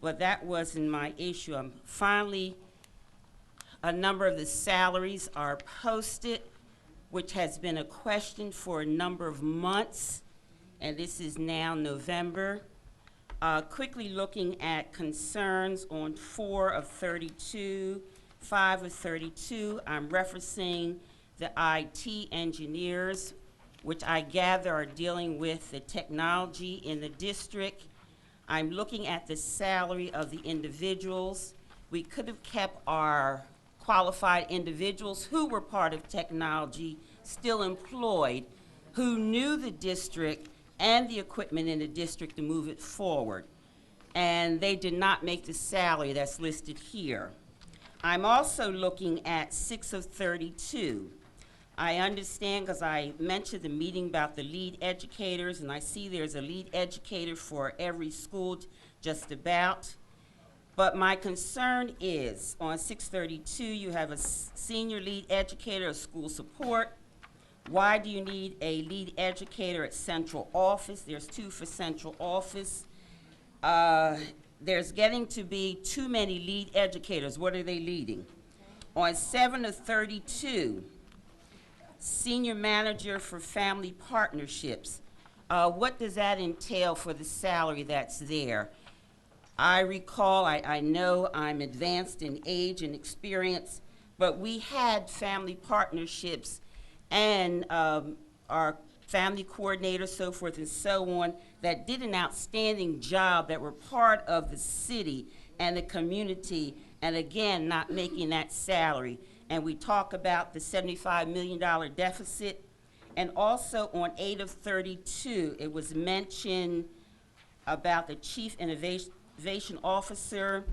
But that wasn't my issue. Finally, a number of the salaries are posted, which has been a question for a number of months, and this is now November. Quickly looking at concerns on 4 of 32, 5 of 32, I'm referencing the IT engineers, which I gather are dealing with the technology in the district. I'm looking at the salary of the individuals. We could have kept our qualified individuals who were part of technology still employed, who knew the district and the equipment in the district to move it forward. And they did not make the salary that's listed here. I'm also looking at 6 of 32. I understand, because I mentioned the meeting about the lead educators, and I see there's a lead educator for every school just about. But my concern is, on 632, you have a senior lead educator of school support. Why do you need a lead educator at central office? There's 2 for central office. There's getting to be too many lead educators. What are they leading? On 7 of 32, senior manager for family partnerships. What does that entail for the salary that's there? I recall, I know I'm advanced in age and experience, but we had family partnerships and our family coordinator, so forth and so on, that did an outstanding job, that were part of the city and the community, and again, not making that salary. And we talk about the $75 million deficit. And also on 8 of 32, it was mentioned about the chief innovation officer,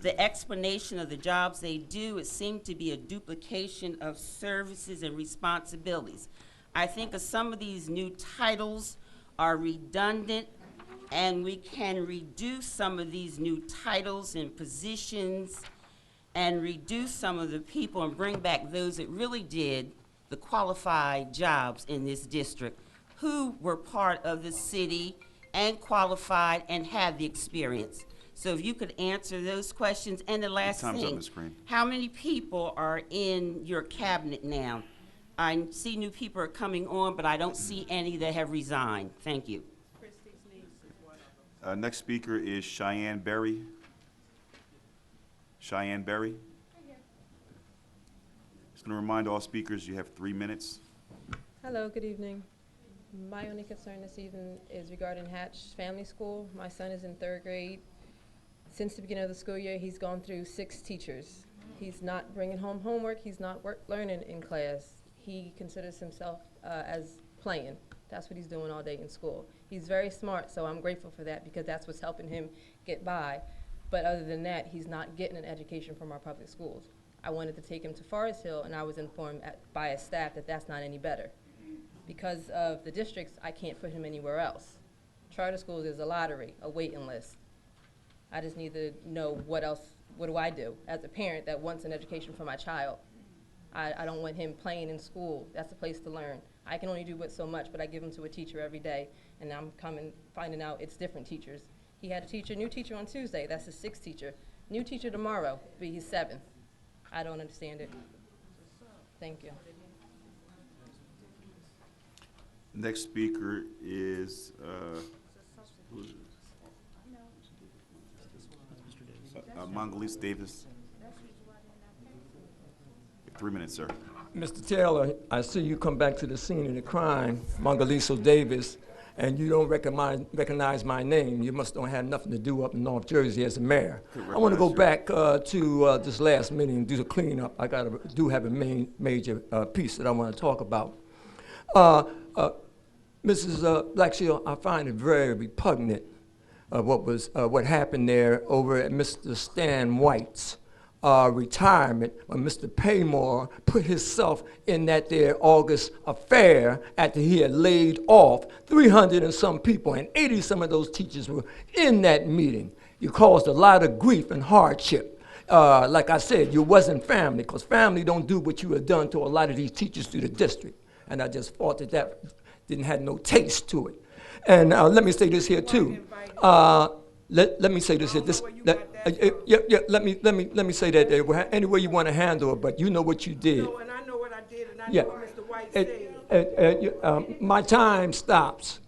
the explanation of the jobs they do. It seemed to be a duplication of services and responsibilities. I think of some of these new titles are redundant, and we can reduce some of these new titles and positions and reduce some of the people and bring back those that really did the qualified jobs in this district, who were part of the city and qualified and had the experience. So if you could answer those questions. And the last Time's up, thing, Ms. Green. how many people are in your cabinet now? I see new people are coming on, but I don't see any that have resigned. Thank you. Next speaker is Cheyenne Berry. Cheyenne Berry. Just going to remind all speakers you have 3 minutes. Hello, good evening. My only concern this evening is regarding Hatch Family School. My son is in 3rd grade. Since the beginning of the school year, he's gone through 6 teachers. He's not bringing home homework. He's not learning in class. He considers himself as playing. That's what he's doing all day in school. He's very smart, so I'm grateful for that, because that's what's helping him get by. But other than that, he's not getting an education from our public schools. I wanted to take him to Forest Hill, and I was informed by his staff that that's not any better. Because of the districts, I can't put him anywhere else. Charter schools is a lottery, a waiting list. I just need to know what do I do as a parent that wants an education for my child. I don't want him playing in school. That's a place to learn. I can only do so much, but I give him to a teacher every day, and I'm finding out it's different teachers. He had a new teacher on Tuesday. That's his 6th teacher. New teacher tomorrow, but he's 7th. I don't understand it. Thank you. Next speaker is Mongalisa Davis. 3 minutes, sir. Mr. Taylor, I see you come back to the scene of the crime, Mongalisa Davis, and you don't recognize my name. You must don't have nothing to do up in North Jersey as a mayor. I want to go back to this last meeting and do the cleanup. I do have a major piece that I want to talk about. Mrs. Blackshield, I find it very repugnant what happened there over at Mr. Stan White's retirement, when Mr. Paymore put himself in that there August affair after he had laid off 300 and some people, and 80 some of those teachers were in that meeting. You caused a lot of grief and hardship. Like I said, you wasn't family, because family don't do what you have done to a lot of these teachers through the district. And I just thought that didn't have no taste to it. And let me say this here too. Let me say this here. Let me say that any way you want to handle it, but you know what you did. No, and I know what I did, and I know what Mr. White said. My time stops.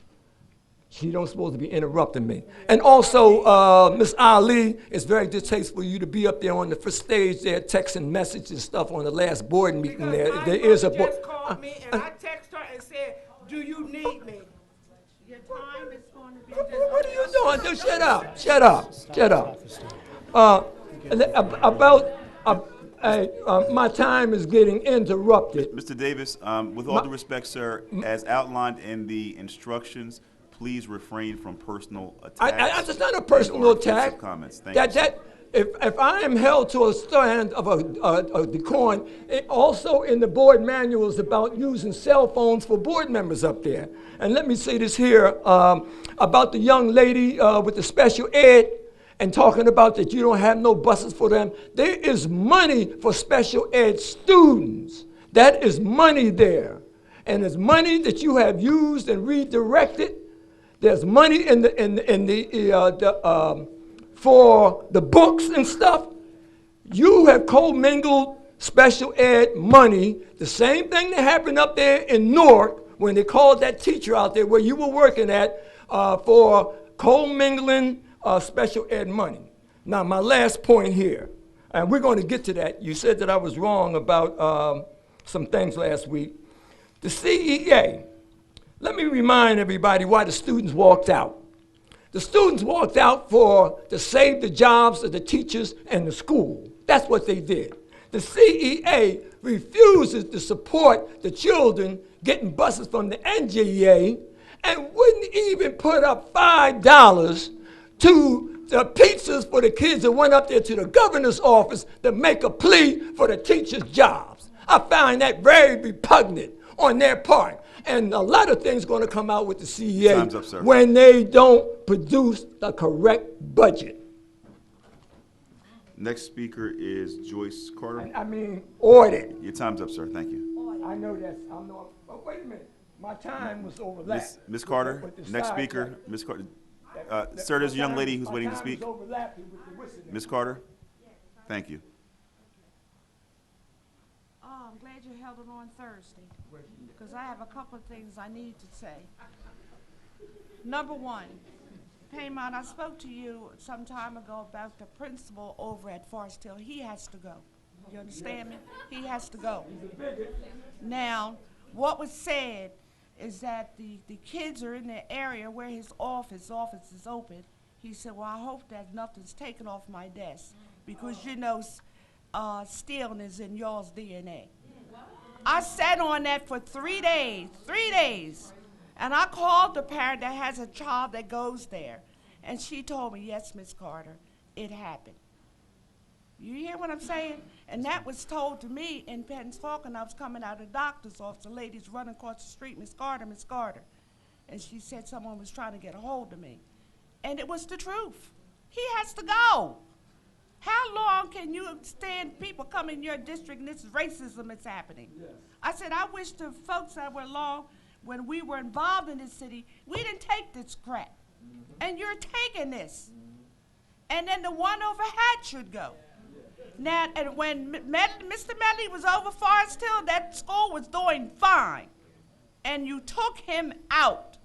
She don't supposed to be interrupting me. And also, Ms. Ali, it's very distasteful for you to be up there on the first stage there texting messages and stuff on the last board meeting there. My There is a mother board. just called me and I texted her and said, "Do you need me?" Your time is going to be just. What are you doing? Dude, shut up. Shut up. Shut up. My time is getting interrupted. Mr. Davis, with all due respect, sir, as outlined in the instructions, please refrain from personal attacks. It's not a personal and/or offensive attack. Comments. Thank you, sir. If I am held to a stand of a decorum, it also in the board manuals about using cell phones for board members up there. And let me say this here about the young lady with the special ed and talking about that you don't have no buses for them. There is money for special ed students. That is money there. And there's money that you have used and redirected. There's money for the books and stuff. You have commingled special ed money. The same thing that happened up there in Newark when they called that teacher out there where you were working at for commingling special ed money. Now, my last point here, and we're going to get to that. You said that I was wrong about some things last week. The CEA, let me remind everybody why the students walked out. The students walked out to save the jobs of the teachers and the school. That's what they did. The CEA refuses to support the children getting buses from the NJEA and wouldn't even put up $5 to the pizzas for the kids that went up there to the governor's office to make a plea for the teachers' jobs. I find that very repugnant on their part. And a lot of things going to come out with the CEA Time's up, sir. when they don't produce the correct budget. Next speaker is Joyce Carter. Audit. Your time's up, sir. Thank you. I know that's, but wait a minute. My time was overlapped. Ms. Carter, with the next side speaker. track. Ms. Carter. Sir, there's a young lady who's My waiting to time speak. was overlapping with the whistling. Ms. Carter? Thank you. I'm glad you held it on Thursday, because I have a couple of things I need to say. Number one, Paymont, I spoke to you some time ago about the principal over at Forest Hill. He has to go. You understand me? He has to go. Now, what was said is that the kids are in the area where his office is open. He said, well, I hope that nothing's taken off my desk, because you know stealing is in y'all's DNA. I sat on that for 3 days, and I called the parent that has a child that goes there, and she told me, yes, Miss Carter, it happened. You hear what I'm saying? And that was told to me in Penns Fork, and I was coming out of the doctor's office. The lady's running across the street, Miss Carter, Miss Carter. And she said someone was trying to get a hold of me. And it was the truth. He has to go. How long can you stand people come in your district and this racism is happening? Yes. I said, I wish the folks that were along when we were involved in this city, we didn't take this crap. Mm-hmm. And you're taking this. Mm-hmm. And then the one over Hatch go. Now, and when Mr. Medley was over Forest Hill, that school was doing fine. And you took him out.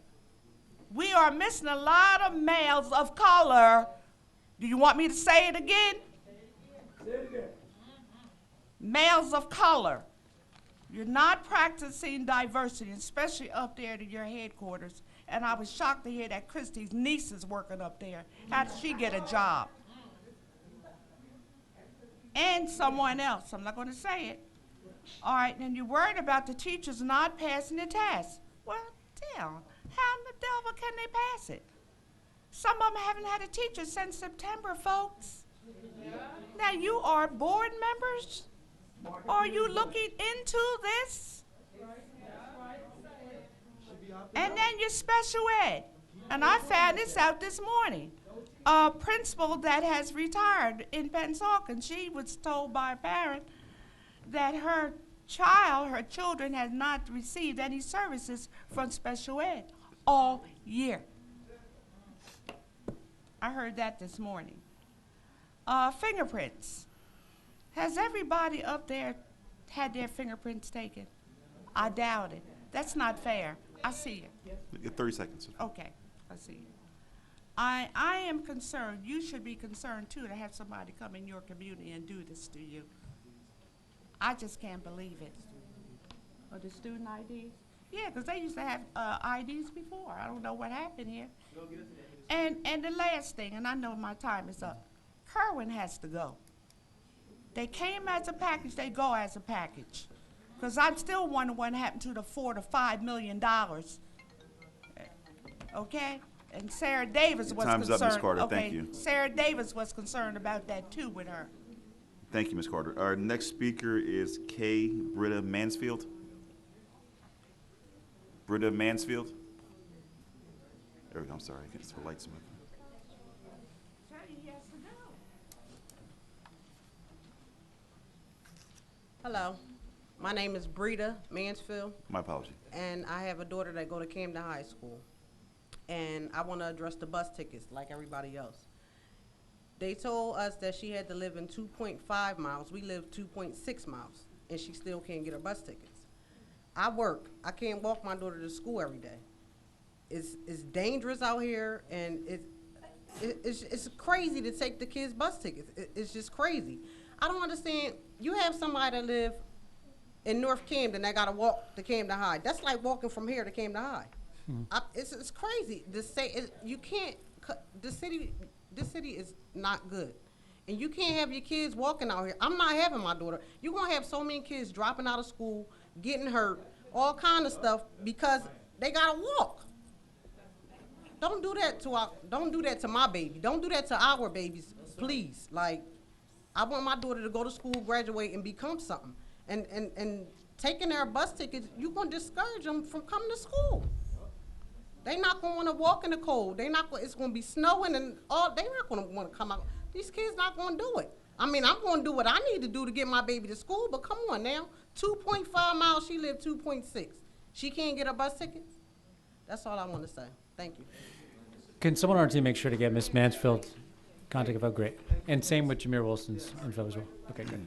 We are missing a lot of males of color. Do you want me to say it again? Say it again. Males of color. You're not practicing diversity, especially up there to your headquarters. And I was shocked to hear that Christie's niece is working up there. How did she get a job? And someone else. I'm not going to say it. All right, and you're worried about the teachers not passing the test. Well, damn, how in the devil can they pass it? Some of them haven't had a teacher since September, folks. Yeah. Now, you are board members? Are you looking into this? And then your special ed. And I found this out this morning. A principal that has retired in Pennsauken, she was told by a parent that her children has not received any services from special ed all year. I heard that this morning. Fingerprints. Has everybody up there had their fingerprints taken? I doubt it. That's not fair. I see it. You get 30 seconds. Okay. I see you. I am concerned, you should be concerned too, to have somebody come in your community and do this to you. I just can't believe it. Or the student IDs? Yeah, because they used to have IDs before. I don't know what happened here. And the last thing, and I know my time is up, Kerwin has to go. They came as a package, they go as a package. Because I'm still wondering what happened to the $4 to $5 million. Okay? And Sarah Davis was Time's concerned. up, Ms. Carter. Okay, Thank you. Sarah Davis was concerned about that too with her. Thank you, Ms. Carter. Our next speaker is Kay Britta Mansfield. Britta Mansfield. There we go. I'm sorry. I guess the lights. Hello, my name is Brita Mansfield, My apology. and I have a daughter that go to Camden High School. And I want to address the bus tickets like everybody else. They told us that she had to live in 2.5 miles. We live 2.6 miles, and she still can't get her bus tickets. I work. I can't walk my daughter to school every day. It's dangerous out here, and it's crazy to take the kids' bus tickets. It's just crazy. I don't understand. You have somebody that live in North Camden that got to walk to Camden High. That's like walking from here to Camden High. It's crazy to say you can't. This city is not good, and you can't have your kids walking out here. I'm not having my daughter. You're gonna have so many kids dropping out of school, getting hurt, all kind of stuff because they gotta walk. Don't do that to my baby. Don't do that to our babies, please. Like, I want my daughter to go to school, graduate, and become something. And taking their bus tickets, you're gonna discourage them from coming to school. They not gonna wanna walk in the cold. It's gonna be snowing and all, they not gonna wanna come out. These kids not gonna do it. I mean, I'm gonna do what I need to do to get my baby to school, but come on now. 2.5 miles, she lived 2.6. She can't get a bus ticket? That's all I wanna say. Thank you. Can someone on our team make sure to get Ms. Mansfield contact info? Great. And same with Jameer Wilson's info as well. Okay, good.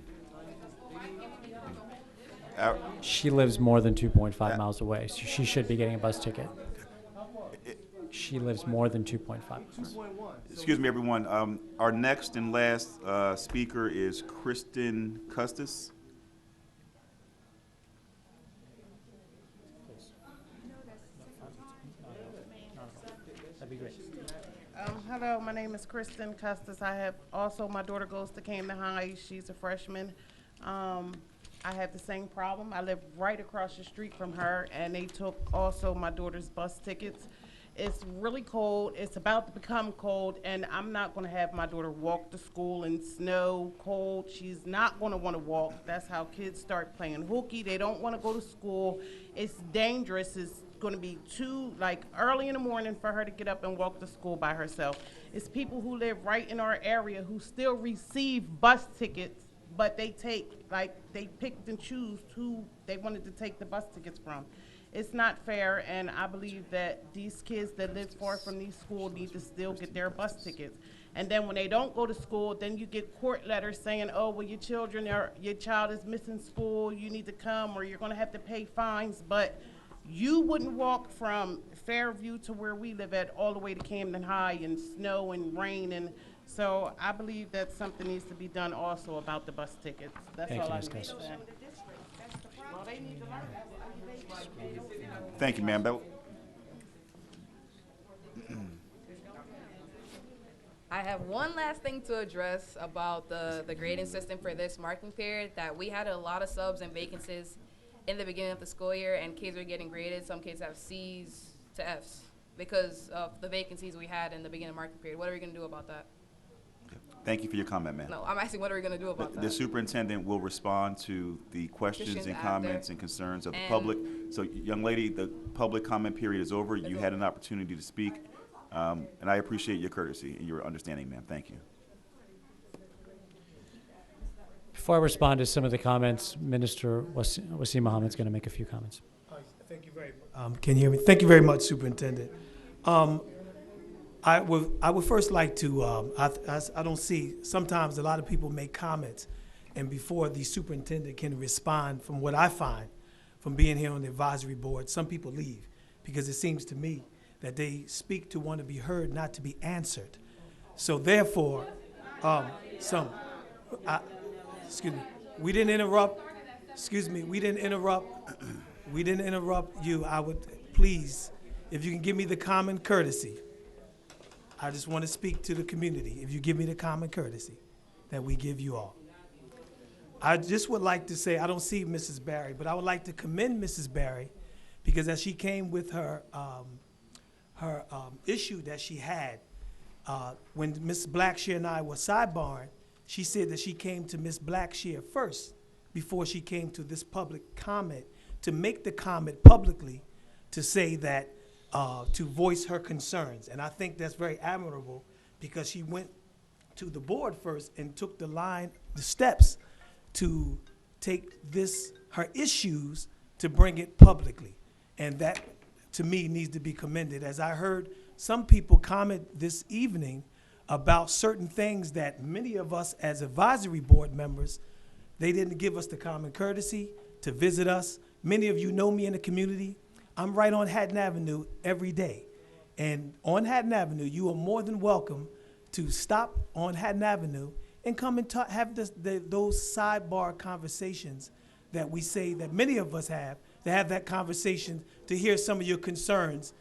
She lives more than 2.5 miles away, so she should be getting a bus ticket. She lives more than 2.5 miles. Excuse me, everyone. Our next and last speaker is Kristen Custis. That'd be great. Hello, my name is Kristen Custis. My daughter goes to Camden High. She's a freshman. I have the same problem. I live right across the street from her, and they took also my daughter's bus tickets. It's really cold. It's about to become cold, and I'm not going to have my daughter walk to school in snow, cold. She's not going to want to walk. That's how kids start playing hooky. They don't want to go to school. It's dangerous. It's going to be early in the morning for her to get up and walk to school by herself. It's people who live right in our area who still receive bus tickets, but they picked and choose who they wanted to take the bus tickets from. It's not fair, and I believe that these kids that live far from these schools need to still get their bus tickets. And then when they don't go to school, then you get court letters saying, oh, well, your child is missing school, you need to come, or you're gonna have to pay fines. But you wouldn't walk from Fairview to where we live at all the way to Camden High in snow and rain. And so I believe that something needs to be done also about the bus tickets. That's all I need to say. Thank you, ma'am. I have one last thing to address about the grading system for this marking period, that we had a lot of subs and vacancies in the beginning of the school year, and kids were getting graded. Some kids have C's to F's because of the vacancies we had in the beginning of the marking period. What are we going to do about that? Thank you for your comment, ma'am. No, I'm asking what are we going to do about that? The superintendent will respond to the questions and comments and concerns of the public. So, young lady, the public comment period is over. You had an opportunity to speak, and I appreciate your courtesy and your understanding, ma'am. Thank you. Before I respond to some of the comments, Minister Wasim Mohammed is going to make a few comments. Thank you very much. Can you hear me? Thank you very much, Superintendent. I would first like to, I don't see, sometimes a lot of people make comments, and before the superintendent can respond, from what I find from being here on the advisory board, some people leave, because it seems to me that they speak to want to be heard, not to be answered. So therefore, excuse me, we didn't interrupt. Excuse me, we didn't interrupt. We didn't interrupt you. I would, please, if you can give me the common courtesy. I just want to speak to the community. If you give me the common courtesy that we give you all. I just would like to say, I don't see Mrs. Barry, but I would like to commend Mrs. Barry because as she came with her issue that she had, when Ms. Blackshear and I were sidebarring, she said that she came to Ms. Blackshear first before she came to this public comment to make the comment publicly to say that, to voice her concerns. And I think that's very admirable because she went to the board first and took the steps to take her issues to bring it publicly. And that, to me, needs to be commended. As I heard some people comment this evening about certain things that many of us as advisory board members, they didn't give us the common courtesy to visit us. Many of you know me in the community. I'm right on Hatton Avenue every day. And on Hatton Avenue, you are more than welcome to stop on Hatton Avenue and come and have those sidebar conversations that we say that many of us have, to have that conversation, to hear some of your concerns.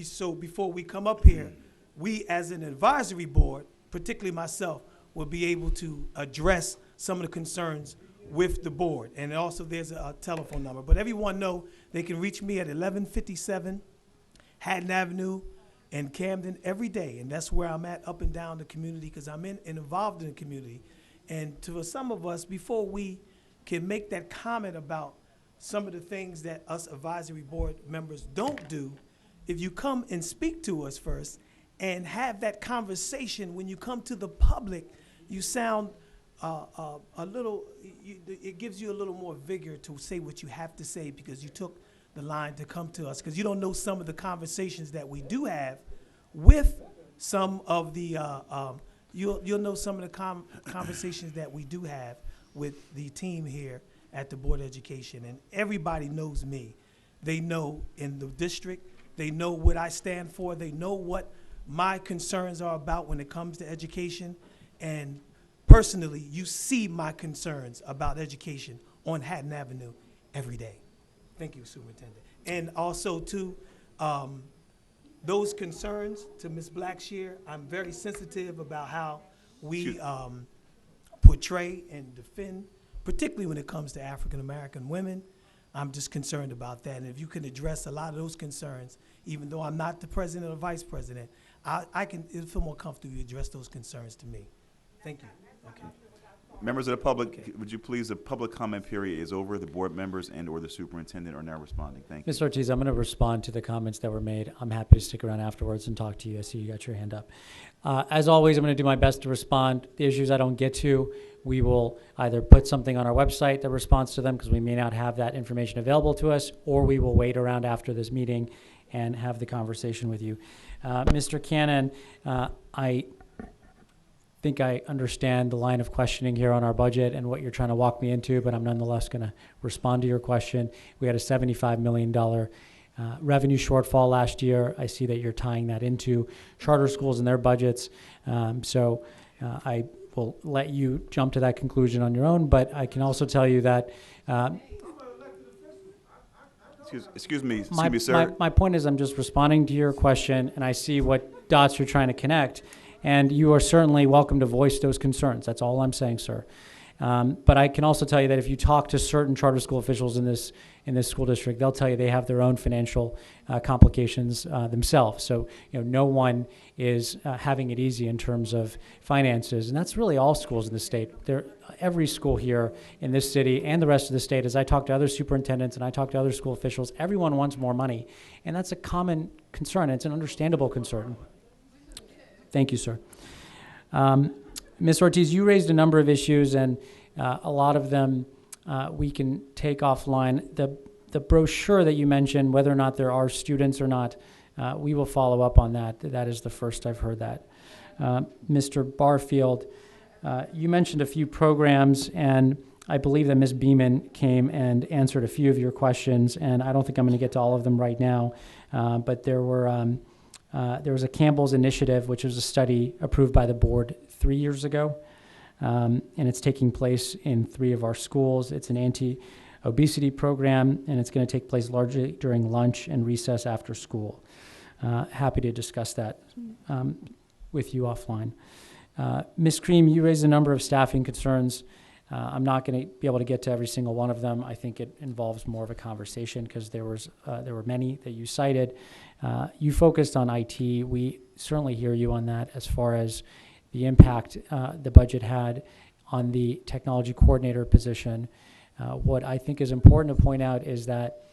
So before we come up here, we as an advisory board, particularly myself, will be able to address some of the concerns with the board. And also there's a telephone number. But everyone know they can reach me at 1157 Hatton Avenue in Camden every day. And that's where I'm at, up and down the community, because I'm in and involved in the community. And to some of us, before we can make that comment about some of the things that us advisory board members don't do, if you come and speak to us first and have that conversation, when you come to the public, you sound a little, it gives you a little more vigor to say what you have to say because you took the line to come to us, because you don't know some of the conversations that we do have with some of the, you'll know some of the conversations that we do have with the team here at the Board of Education. And everybody knows me. They know in the district, they know what I stand for, they know what my concerns are about when it comes to education. And personally, you see my concerns about education on Hatton Avenue every day. Thank you, Superintendent. And also to those concerns to Ms. Blackshear, I'm very sensitive about how we portray and defend, particularly when it comes to African-American women. I'm just concerned about that. And if you can address a lot of those concerns, even though I'm not the president or vice president, it'll feel more comfortable to address those concerns to me. Thank you. Okay. Members of the public, would you please, the public comment period is over. The board members and or the superintendent are now responding. Thank you. Mr. Ortiz, I'm going to respond to the comments that were made. I'm happy to stick around afterwards and talk to you. I see you got your hand up. As always, I'm going to do my best to respond. The issues I don't get to, we will either put something on our website that responds to them because we may not have that information available to us, or we will wait around after this meeting and have the conversation with you. Mr. Cannon, I think I understand the line of questioning here on our budget and what you're trying to walk me into, but I'm nonetheless going to respond to your question. We had a $75 million revenue shortfall last year. I see that you're tying that into charter schools and their budgets. I will let you jump to that conclusion on your own, but I can also tell you that Excuse me, sir. My point is I'm just responding to your question, and I see what dots you're trying to connect. And you are certainly welcome to voice those concerns. That's all I'm saying, sir. But I can also tell you that if you talk to certain charter school officials in this school district, they'll tell you they have their own financial complications themselves. So no one is having it easy in terms of finances, and that's really all schools in the state. Every school here in this city and the rest of the state, as I talk to other superintendents and I talk to other school officials, everyone wants more money, and that's a common concern. It's an understandable concern. Thank you, sir. Ms. Ortiz, you raised a number of issues, and a lot of them we can take offline. The brochure that you mentioned, whether or not there are students or not, we will follow up on that. That is the first I've heard that. Mr. Barfield, you mentioned a few programs, and I believe that Ms. Beeman came and answered a few of your questions, and I don't think I'm going to get to all of them right now. But there was a Campbell's Initiative, which was a study approved by the board 3 years ago, and it's taking place in 3 of our schools. It's an anti-obesity program, and it's going to take place largely during lunch and recess after school. Happy to discuss that with you offline. Ms. Cream, you raised a number of staffing concerns. I'm not going to be able to get to every single one of them. I think it involves more of a conversation because there were many that you cited. You focused on IT. We certainly hear you on that as far as the impact the budget had on the technology coordinator position. What I think is important to point out is that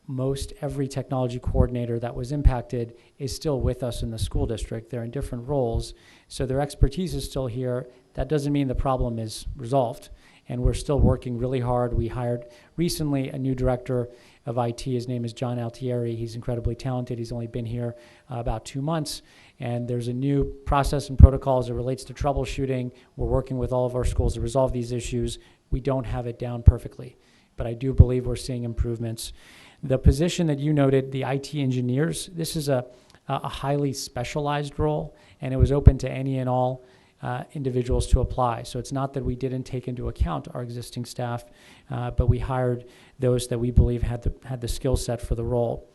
most every technology coordinator that was impacted is still with us in the school district. They're in different roles, so their expertise is still here. That doesn't mean the problem is resolved, and we're still working really hard. We hired recently a new director of IT. His name is John Altieri. He's incredibly talented. He's only been here about 2 months, and there's a new process and protocol as it relates to troubleshooting. We're working with all of our schools to resolve these issues. We don't have it down perfectly, but I do believe we're seeing improvements. The position that you noted, the IT engineers, this is a highly specialized role, and it was open to any and all individuals to apply. So it's not that we didn't take into account our existing staff, but we hired those that we believe had the skill set for the role.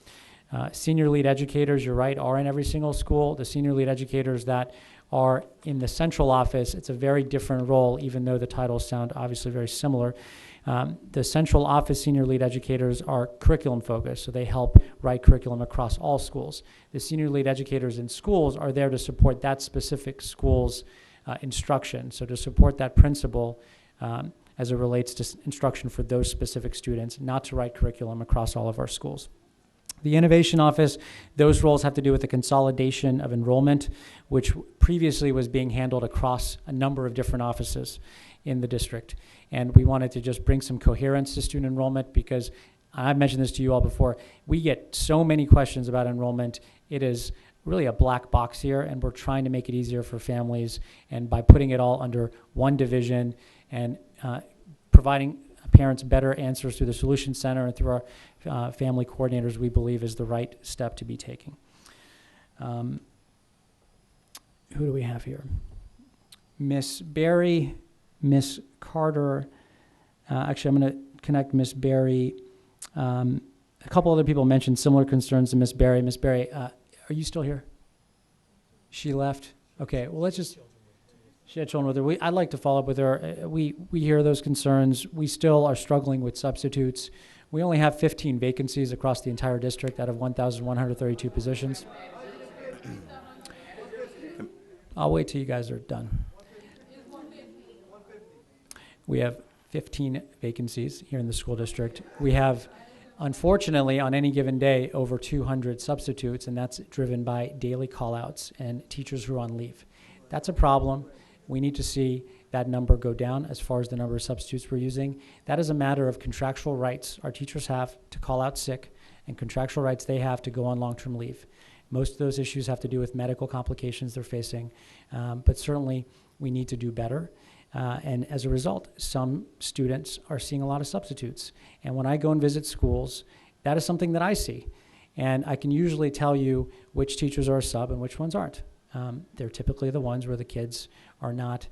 Senior lead educators, you're right, are in every single school. The senior lead educators that are in the central office, it's a very different role, even though the titles sound obviously very similar. The central office senior lead educators are curriculum focused, so they help write curriculum across all schools. The senior lead educators in schools are there to support that specific school's instruction, so to support that principal as it relates to instruction for those specific students, not to write curriculum across all of our schools. The innovation office, those roles have to do with the consolidation of enrollment, which previously was being handled across a number of different offices in the district. And we wanted to just bring some coherence to student enrollment because I've mentioned this to you all before. We get so many questions about enrollment. It is really a black box here, and we're trying to make it easier for families. And by putting it all under one division and providing parents better answers through the Solution Center and through our family coordinators, we believe is the right step to be taking. Who do we have here? Miss Berry, Miss Carter. Actually, I'm going to connect Miss Berry. A couple other people mentioned similar concerns to Miss Berry. Miss Berry, are you still here? She left? Okay, well, let's just... She had children with her. I'd like to follow up with her. We hear those concerns. We still are struggling with substitutes. We only have 15 vacancies across the entire district out of 1,132 positions. I'll wait till you guys are done. We have 15 vacancies here in the school district. We have, unfortunately, on any given day, over 200 substitutes, and that's driven by daily call-outs and teachers who are on leave. That's a problem. We need to see that number go down as far as the number of substitutes we're using. That is a matter of contractual rights our teachers have to call out sick and contractual rights they have to go on long-term leave. Most of those issues have to do with medical complications they're facing, but certainly we need to do better. And as a result, some students are seeing a lot of substitutes. And when I go and visit schools, that is something that I see. And I can usually tell you which teachers are a sub and which ones aren't. They're typically the ones where the kids are not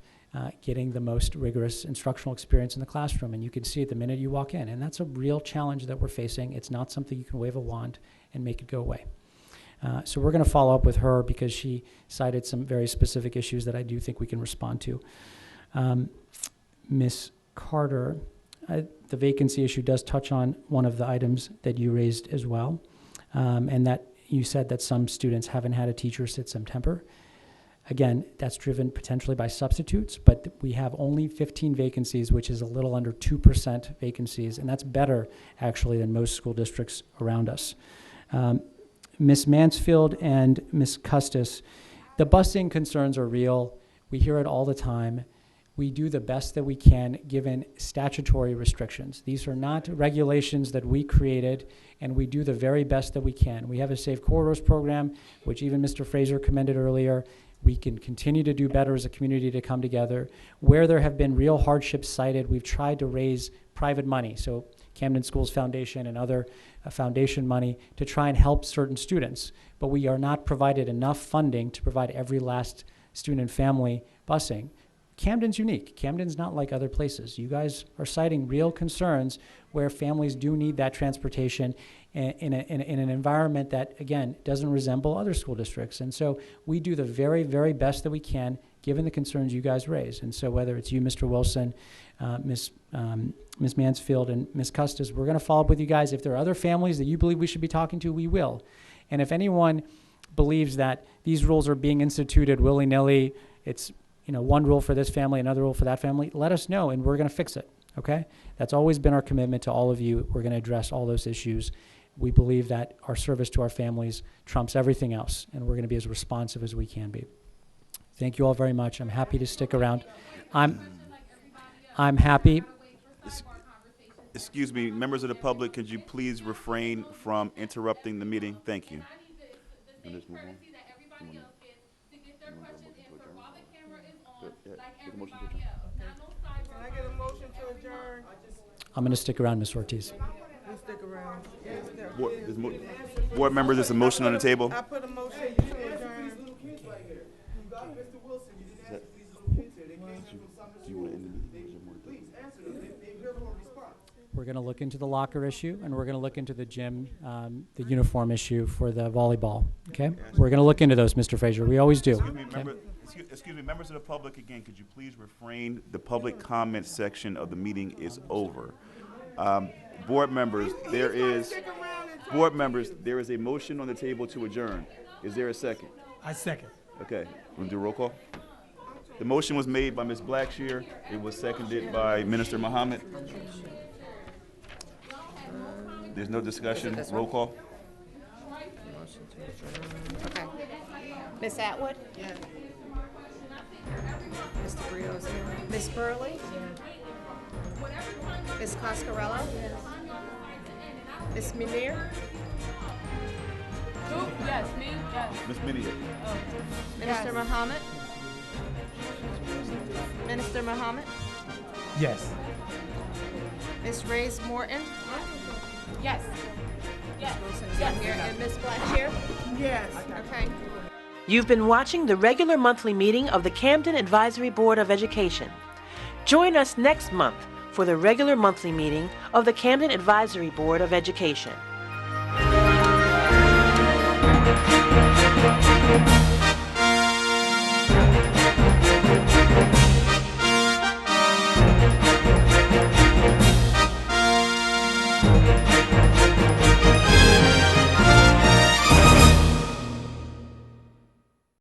getting the most rigorous instructional experience in the classroom, and you can see it the minute you walk in, and that's a real challenge that we're facing. It's not something you can wave a wand and make it go away. So we're going to follow up with her because she cited some very specific issues that I do think we can respond to. Ms. Carter, the vacancy issue does touch on one of the items that you raised as well, and that you said that some students haven't had a teacher since September. Again, that's driven potentially by substitutes, but we have only 15 vacancies, which is a little under 2% vacancies, and that's better, actually, than most school districts around us. Ms. Mansfield and Ms. Custis, the busing concerns are real. We hear it all the time. We do the best that we can given statutory restrictions. These are not regulations that we created, and we do the very best that we can. We have a Safe Corridors program, which even Mr. Fraser commended earlier. We can continue to do better as a community to come together. Where there have been real hardships cited, we've tried to raise private money, so Camden Schools Foundation and other foundation money to try and help certain students. But we are not provided enough funding to provide every last student and family busing. Camden's unique. Camden's not like other places. You guys are citing real concerns where families do need that transportation in an environment that, again, doesn't resemble other school districts. And so we do the very, very best that we can, given the concerns you guys raise. And so whether it's you, Mr. Wilson, Ms. Mansfield, and Ms. Custis, we're going to follow up with you guys. If there are other families that you believe we should be talking to, we will. And if anyone believes that these rules are being instituted willy-nilly, it's one rule for this family, another rule for that family, let us know, and we're going to fix it, okay? That's always been our commitment to all of you. We're going to address all those issues. We believe that our service to our families trumps everything else, and we're going to be as responsive as we can be. Thank you all very much. I'm happy to stick around. I'm happy. Excuse me, members of the public, could you please refrain from interrupting the meeting? Thank you. Can just move on? Can I get a motion to adjourn? I'm going to stick around, Ms. Ortiz. You stick around. Board members, there's a motion on the table. I put a motion to adjourn. We're going to look into the locker issue, and we're going to look into the gym, the uniform issue for the volleyball, okay? We're going to look into those, Mr. Frazier. We always do. Excuse me, members of the public, again, could you please refrain? The public comment section of the meeting is over. Board members, there is a motion on the table to adjourn. Is there a second? I second. Okay, want to do a roll call? The motion was made by Ms. Blackshear. It was seconded by Minister Muhammad. There's no discussion. Roll call. Okay. Ms. Atwood? Yes. Mr. Brios here. Ms. Burley? Ms. Coscarello? Ms. Munir? Who? Yes, me, yes. Ms. Minier. Minister Muhammad? Minister Muhammad? Yes. Ms. Reyes Morton? Yes. Yes. Here. And Ms. Blackshear? Yes. Okay. You've been watching the regular monthly meeting of the Camden Advisory Board of Education. Join us next month for the regular monthly meeting of the Camden Advisory Board of Education.